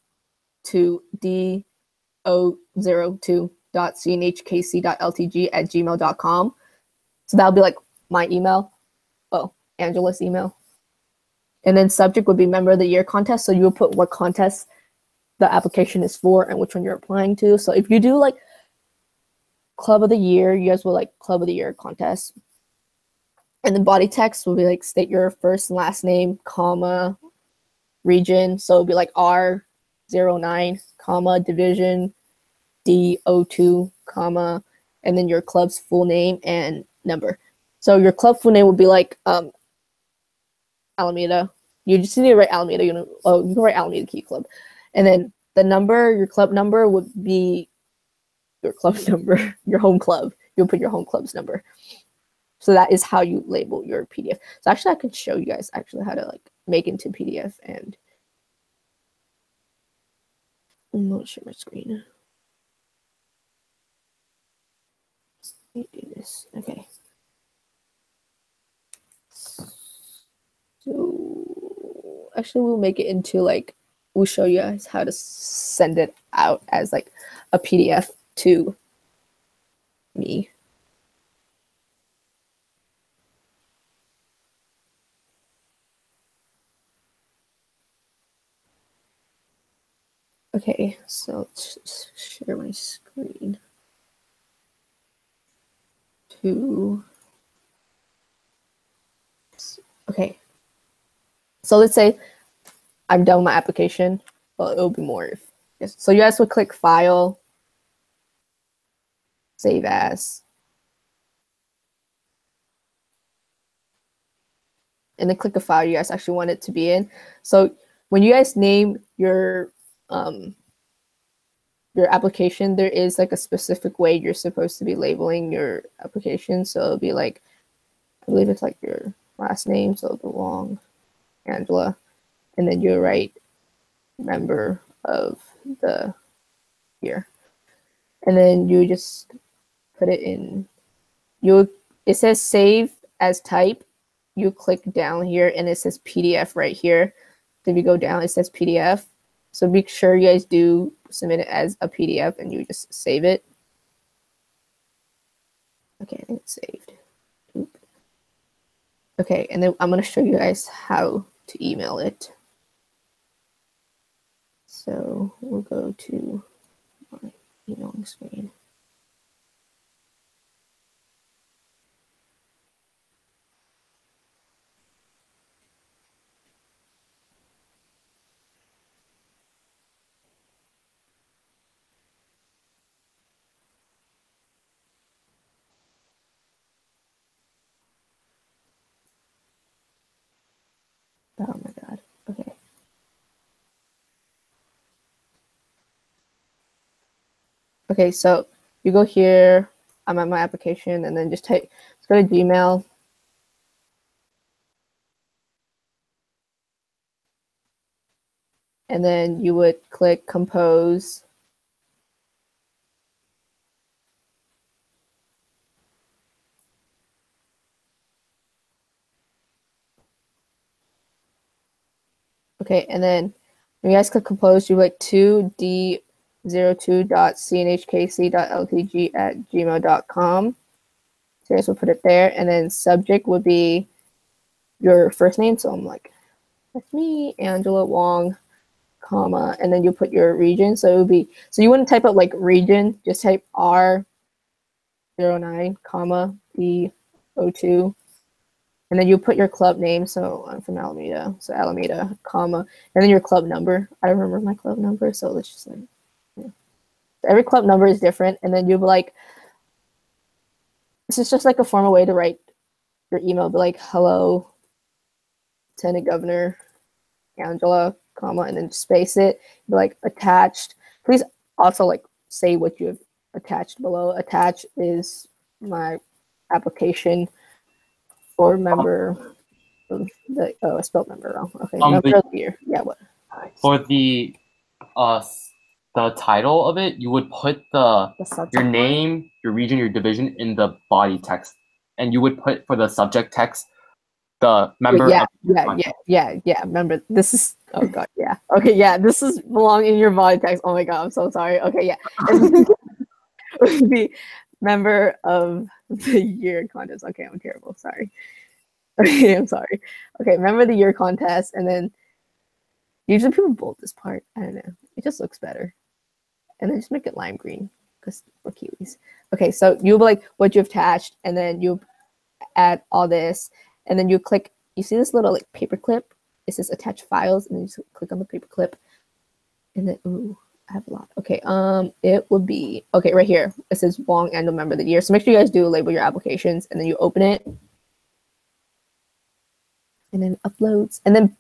to do02.cnhkc.ltg@gmail.com. So that'll be like my email. Oh, Angela's email. And then subject would be Member of the Year contest. So you will put what contest the application is for and which one you're applying to. So if you do like Club of the Year, you guys will like Club of the Year contest. And then body text will be like state your first and last name, comma, region. So it'll be like R09, comma, division, D02, comma, and then your club's full name and number. So your club full name would be like Alameda. You just need to write Alameda. You can write Alameda Key Club. And then the number, your club number would be your club number, your home club. You'll put your home club's number. So that is how you label your PDF. So actually I can show you guys actually how to like make into PDF, and I'm not share my screen. Let me do this. Okay. So actually we'll make it into like, we'll show you guys how to send it out as like a PDF to me. Okay, so let's share my screen to, okay. So let's say I'm done with my application. Well, it'll be more if, yes. So you guys would click File, Save As, and then click the file you guys actually want it to be in. So when you guys name your application, there is like a specific way you're supposed to be labeling your application. So it'll be like, I believe it's like your last name, so the Wong, Angela. and then you write member of the year, and then you just put it in. It says save as type. You click down here, and it says PDF right here. So if you go down, it says PDF. So make sure you guys do submit it as a PDF, and you just save it. Okay, I think it's saved. Oop. Okay, and then I'm going to show you guys how to email it. So we'll go to my emailing screen. Oh my God. Okay. Okay, so you go here. I'm at my application, and then just type. Let's go to Gmail. And then you would click compose. Okay, and then when you guys click compose, you like 2d02.cnhkc.ltg@gmail.com. So you guys will put it there, and then subject would be your first name. So I'm like, that's me, Angela Wong, comma, and then you put your region. So it would be, so you wouldn't type out like region, just type R09, comma, B02. And then you put your club name. So I'm from Alameda. So Alameda, comma, and then your club number. I remember my club number. So let's just like, yeah. So every club number is different. And then you'll be like, this is just like a formal way to write your email. Be like, hello, Lieutenant Governor Angela, comma, and then space it. Be like, attached. Please also like say what you have attached below. Attached is my application for member of the, oh, I spelled member wrong. Okay, member of the year. Yeah, what? For the title of it, you would put your name, your region, your division in the body text, and you would put for the subject text the member. Yeah. Remember, this is, oh God, yeah. Okay, yeah, this is belong in your body text. Oh my God, I'm so sorry. Okay, yeah. The member of the year contest. Okay, I'm terrible. Sorry. Okay, I'm sorry. Okay, remember the year contest, and then usually people bold this part. I don't know. It just looks better. And then just make it lime green because we're Kiwis. Okay, so you'll be like what you've attached, and then you add all this, and then you click. You see this little like paper clip? It says attach files, and then you just click on the paper clip, and then ooh, I have a lot. Okay, it would be okay right here. It says Wong and member of the year. So make sure you guys do label your applications, and then you open it, and then uploads, and then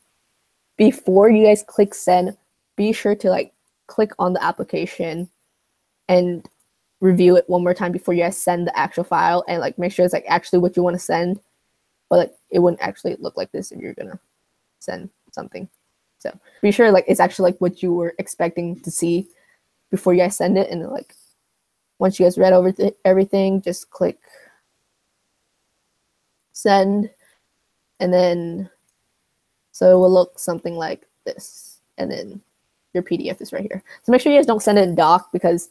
before you guys click send, be sure to like click on the application and review it one more time before you guys send the actual file, and like make sure it's like actually what you want to send, but like it wouldn't actually look like this if you're gonna send something. So be sure like it's actually like what you were expecting to see before you guys send it, and then, like once you guys read over everything, just click send, and then so it will look something like this, and then your PDF is right here. So make sure you guys don't send it in doc, because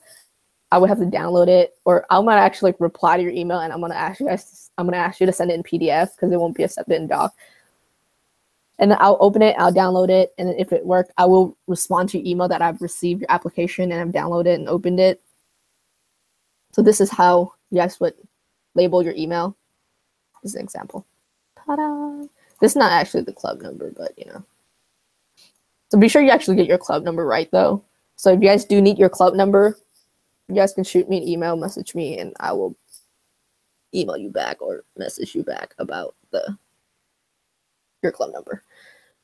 I would have to download it, or I'm gonna actually like reply to your email, and I'm gonna ask you to send it in PDF because it won't be accepted in doc. And then I'll open it, I'll download it, and then if it worked, I will respond to your email that I've received your application and I've downloaded and opened it. So this is how you guys would label your email. This is an example. Ta-da! This is not actually the club number, but you know. So be sure you actually get your club number right though. So if you guys do need your club number, you guys can shoot me an email, message me, and I will email you back or message you back about your club number.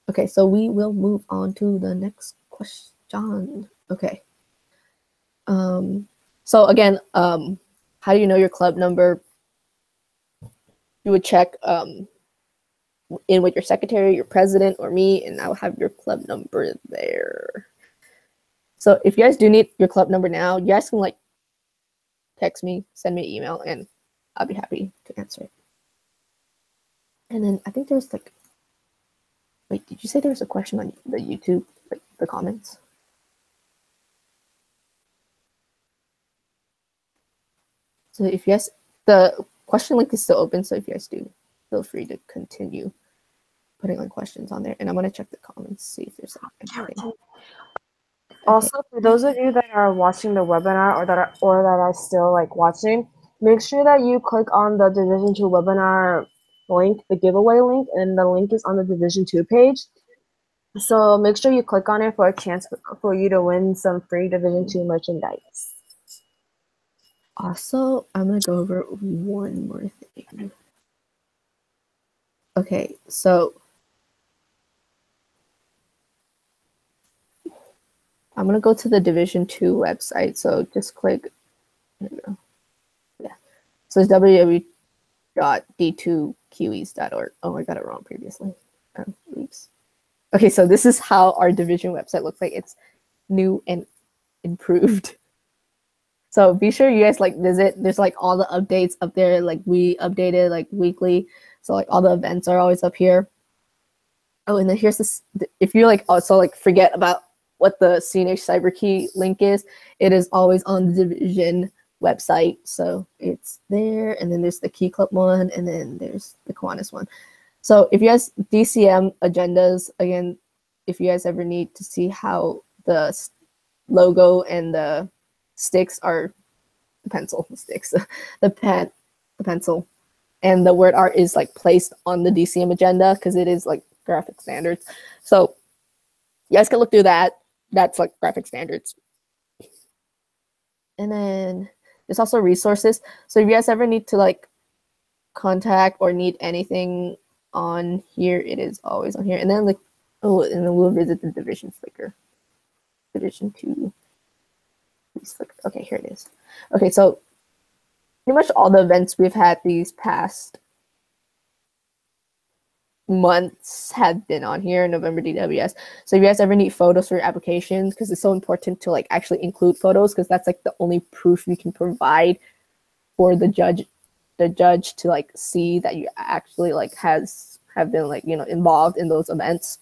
Okay, so we will move on to the next question. Okay. So again, how do you know your club number? You would check in with your secretary, your president, or me, and I'll have your club number there. So if you guys do need your club number now, you guys can like text me, send me an email, and I'll be happy to answer it. And then I think there's like, wait, did you say there was a question on the YouTube, like the comments? So if you guys, the question link is still open, so if you guys do, feel free to continue putting on questions on there. And I'm gonna check the comments, see if there's like anything. Also, for those of you that are watching the webinar or that are still like watching, make sure that you click on the Division 2 webinar link, the giveaway link, and the link is on the Division 2 page. So make sure you click on it for a chance for you to win some free Division 2 merchandise. Also, I'm gonna go over one more thing. Okay, so I'm gonna go to the Division 2 website. So just click, there you go. Yeah. So it's www.d2qes.org. Oh, I got it wrong previously. Oops. Okay, so this is how our division website looks like. It's new and improved. So be sure you guys like visit. There's like all the updates up there. Like we update it like weekly. So like all the events are always up here. Oh, and then here's this. If you like also like forget about what the CNH CyberKey link is, it is always on the division website. So it's there. And then there's the Key Club one. And then there's the Kiwanis one. So if you guys DCM agendas, again, if you guys ever need to see how the logo and the sticks are the pencil, the sticks, the pencil, and the word art is like placed on the DCM agenda because it is like graphic standards. So you guys can look through that. That's like graphic standards. And then there's also resources. So if you guys ever need to like contact or need anything on here, it is always on here. And then like, oh, and then we'll visit the division Flickr. Division 2 Flickr. Okay, here it is. Okay, so pretty much all the events we've had these past months have been on here in November DWS. So if you guys ever need photos for your applications, because it's so important to like actually include photos, because that's like the only proof you can provide for the judge to like see that you actually like have been like, you know, involved in those events.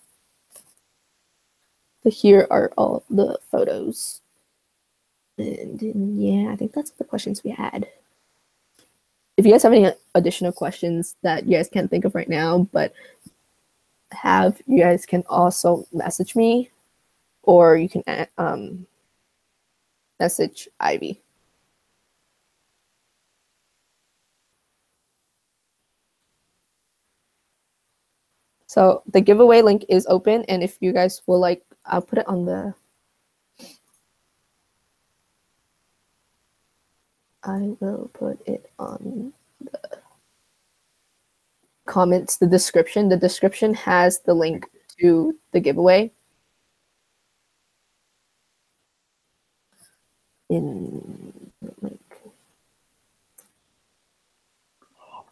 So here are all the photos. And yeah, I think that's the questions we had. If you guys have any additional questions that you guys can't think of right now, but you guys can also message me, or you can message Ivy. So the giveaway link is open, and if you guys will like, I'll put it on the. I will put it on the comments, the description. The description has the link to the giveaway.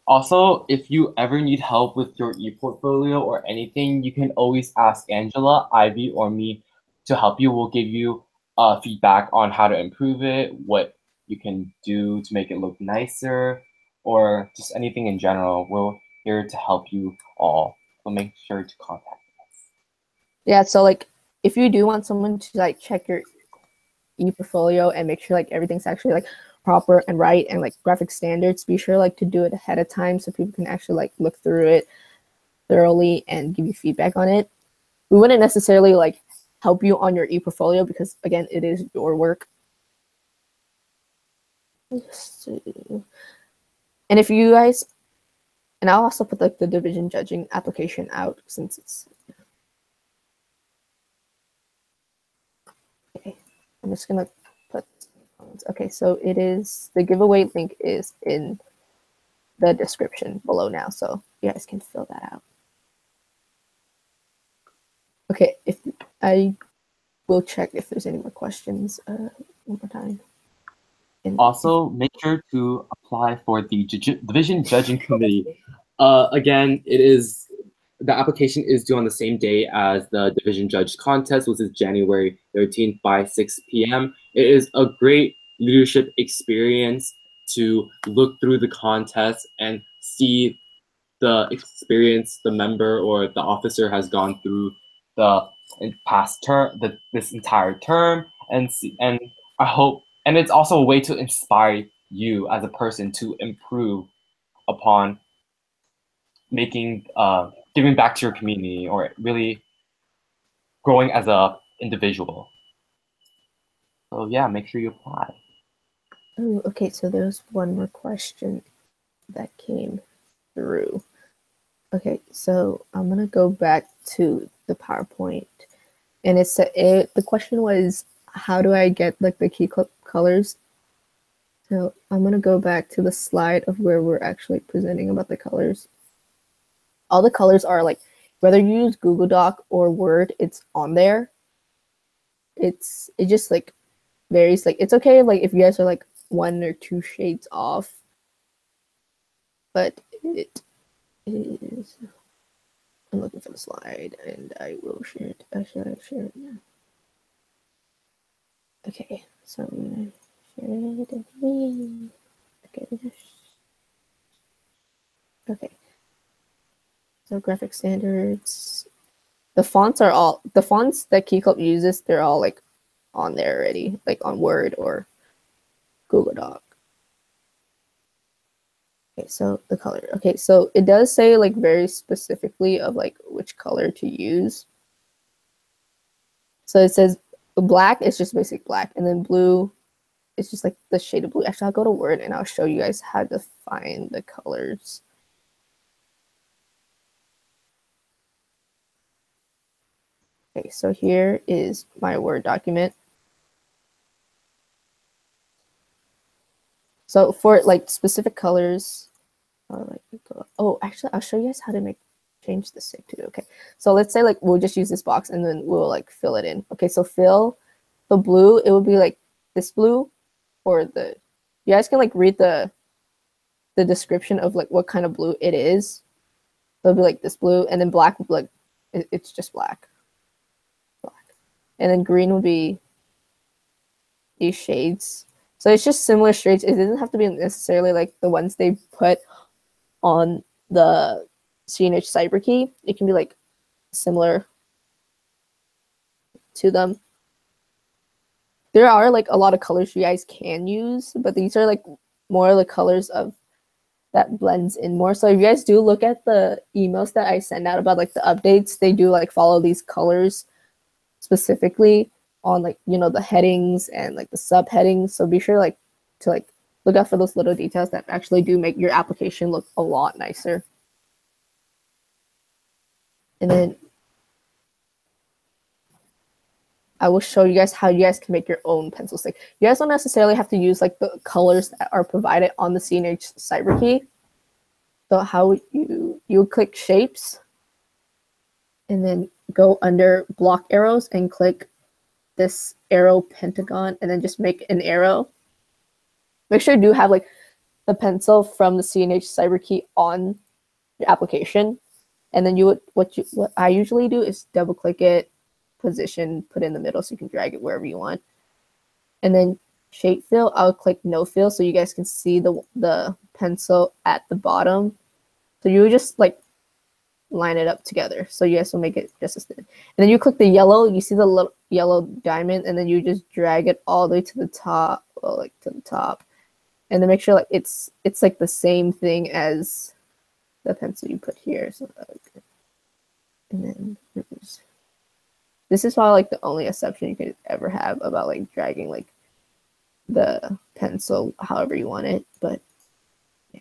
Also, if you ever need help with your e-portfolio or anything, you can always ask Angela, Ivy, or me to help you. We'll give you feedback on how to improve it, what you can do to make it look nicer, or just anything in general. We're here to help you all. So make sure to contact us. Yeah, so like if you do want someone to like check your e-portfolio and make sure like everything's actually like proper and right and like graphic standards, be sure like to do it ahead of time so people can actually like look through it thoroughly and give you feedback on it. We wouldn't necessarily like help you on your e-portfolio because again, it is your work. And if you guys, and I'll also put like the division judging application out since it's, okay, I'm just gonna put, okay, so it is, the giveaway link is in the description below now, so you guys can fill that out. Okay, if I will check if there's any more questions one more time. And also, make sure to apply for the Division Judging Committee. Again, it is the application is due on the same day as the division judge contest, which is January 13th by 6 p.m. It is a great leadership experience to look through the contest and see the experience the member or the officer has gone through the past term, this entire term, and I hope, and it's also a way to inspire you as a person to improve upon making giving back to your community or really growing as a individual. So yeah, make sure you apply. Oh, okay, so there's one more question that came through. Okay, so I'm gonna go back to the PowerPoint, and the question was, how do I get like the key colors? So I'm gonna go back to the slide of where we're actually presenting about the colors. All the colors are like, whether you use Google Doc or Word, it's on there. It just like varies. Like it's okay like if you guys are like 1 or 2 shades off, but it is. I'm looking for the slide and I will share it. Should I share it now? Okay, so I'm gonna share it. Okay. Okay. So graphic standards. The fonts that Key Club uses, they're all like on there already, like on Word or Google Doc. Okay, so the color. Okay, so it does say like very specifically of like which color to use. So it says black is just basic black, and then blue is just like the shade of blue. Actually, I'll go to Word and I'll show you guys how to find the colors. Okay, so here is my Word document. So for like specific colors, oh, actually, I'll show you guys how to change the shape too. Okay, so let's say like we'll just use this box and then we'll like fill it in. Okay, so fill the blue. It would be like this blue, or you guys can like read the description of like what kind of blue it is. So it'll be like this blue, and then black would be like it's just black, and then green would be these shades. So it's just similar shades. It doesn't have to be necessarily like the ones they put on the CNH CyberKey. It can be like similar to them. There are like a lot of colors you guys can use, but these are like more the colors of that blends in more. So if you guys do look at the emails that I send out about like the updates, they do like follow these colors specifically on like, you know, the headings and like the subheadings. So be sure like to like look out for those little details that actually do make your application look a lot nicer. And then I will show you guys how you guys can make your own pencil stick. You guys don't necessarily have to use like the colors that are provided on the CNH CyberKey. So how you click shapes and then go under block arrows and click this arrow pentagon and then just make an arrow. Make sure you do have like the pencil from the CNH CyberKey on your application. And then what I usually do is double click it, position, put it in the middle so you can drag it wherever you want. And then shape fill, I'll click no fill so you guys can see the pencil at the bottom. So you would just like line it up together so you guys will make it just as thin. And then you click the yellow, you see the little yellow diamond, and then you just drag it all the way to the top, well, like to the top. And then make sure like it's like the same thing as the pencil you put here. So and then this is probably like the only exception you could ever have about like dragging like the pencil however you want it, but yeah.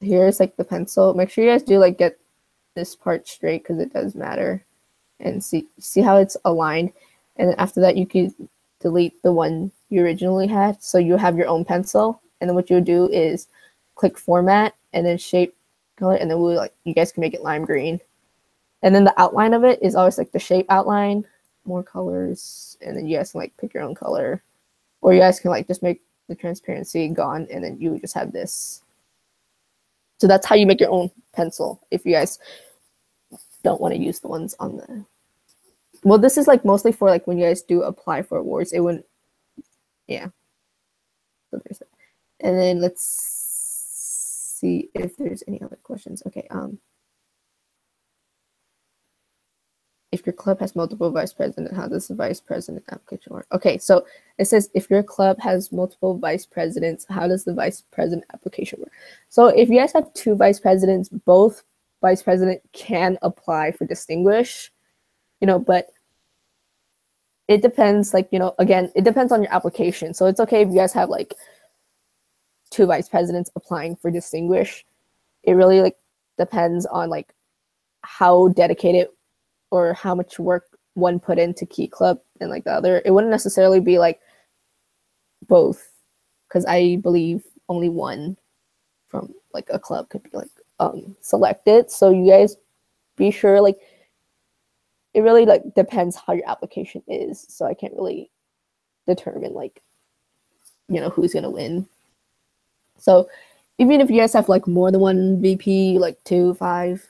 Here's like the pencil. Make sure you guys do like get this part straight because it does matter, and see how it's aligned. And then after that you can delete the one you originally had, so you have your own pencil. And then what you would do is click format and then shape color, and then you guys can make it lime green. And then the outline of it is always like the shape outline, more colors, and then you guys can like pick your own color. or you guys can like just make the transparency gone, and then you just have this. So that's how you make your own pencil if you guys don't want to use the ones on the. Well, this is like mostly for like when you guys do apply for awards. It wouldn't. Yeah. So there's that. And then let's see if there's any other questions. Okay. If your club has multiple vice president, how does the vice president application work? Okay, so it says if your club has multiple vice presidents, how does the vice president application work? So if you guys have 2 vice presidents, both vice president can apply for distinguish, but it depends, like, again, it depends on your application. So it's okay if you guys have like 2 vice presidents applying for distinguish. It really like depends on like how dedicated or how much work one put into Key Club and like the other. It wouldn't necessarily be like both, because I believe only one from like a club could be like selected. So you guys be sure, like, it really like depends how your application is. So I can't really determine like, who's gonna win. So even if you guys have like more than one VP, like 2, 5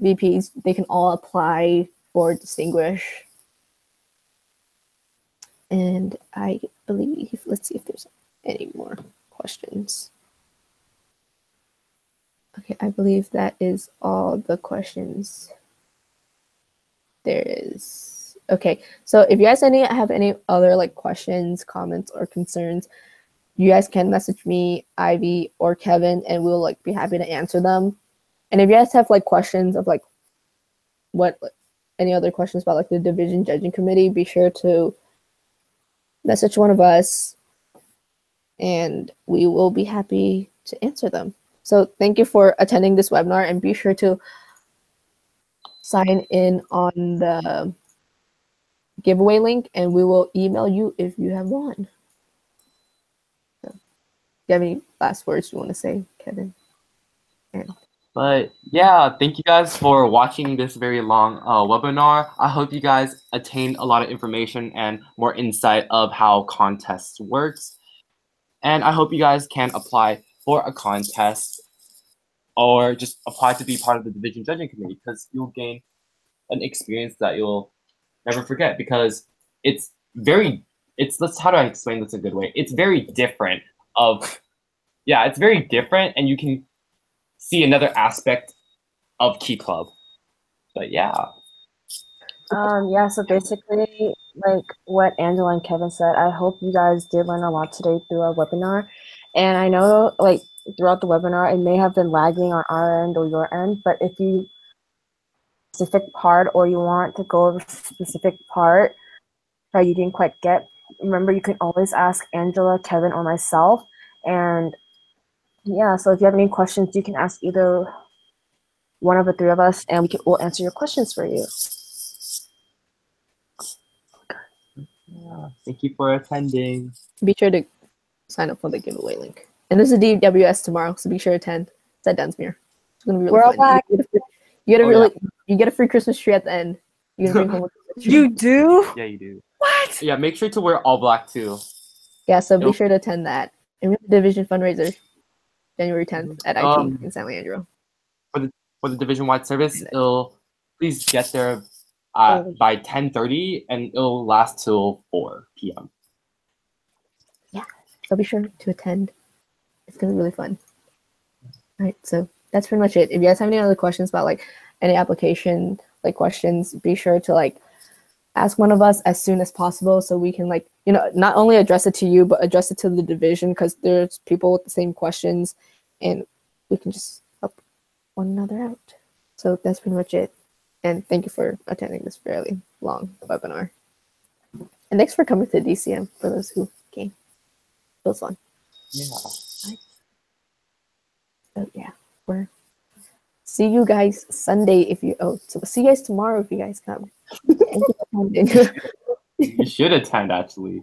VPs, they can all apply for distinguish. And I believe, let's see if there's any more questions. Okay, I believe that is all the questions there is. Okay, so if you guys have any other like questions, comments, or concerns, you guys can message me, Ivy, or Kevin, and we'll like be happy to answer them. And if you guys have like questions of like any other questions about like the division judging committee, be sure to message one of us and we will be happy to answer them. So thank you for attending this webinar, and be sure to sign in on the giveaway link and we will email you if you have won. So, do you have any last words you want to say, Kevin? But yeah, thank you guys for watching this very long webinar. I hope you guys attained a lot of information and more insight of how contests works. And I hope you guys can apply for a contest or just apply to be part of the division judging committee, because you'll gain an experience that you'll never forget, because how do I explain this in a good way? It's very different it's very different, and you can see another aspect of Key Club. But yeah. Yeah, so basically, like what Angela and Kevin said, I hope you guys did learn a lot today through our webinar. And I know like throughout the webinar, it may have been lagging on our end or your end, but if you specific part or you want to go over a specific part that you didn't quite get, remember you can always ask Angela, Kevin, or myself. And yeah, so if you have any questions, you can ask either one of the 3 of us, and we'll answer your questions for you. Yeah, thank you for attending. Be sure to sign up for the giveaway link. And this is DWS tomorrow, so be sure to attend. It's at Dunsmuir. It's gonna be really fun. Back. You get a free Christmas tree at the end. You bring home a Christmas tree. You do? Yeah, you do. What? Yeah, make sure to wear all black too. Yeah, so be sure to attend that. And we have a division fundraiser January 10th at IT in San Leandro. For the division-wide service, please get there by 10:30, and it'll last till 4 p.m. Yeah, so be sure to attend. It's gonna be really fun. All right, so that's pretty much it. If you guys have any other questions about like any application like questions, be sure to like ask one of us as soon as possible, so we can like not only address it to you but address it to the division, because there's people with the same questions and we can just help one another out. So that's pretty much it, and thank you for attending this fairly long webinar, and thanks for coming to DCM for those who came. It was fun. Yeah. Right. So yeah, see you guys Sunday if you so see you guys tomorrow if you guys come. You should attend, actually.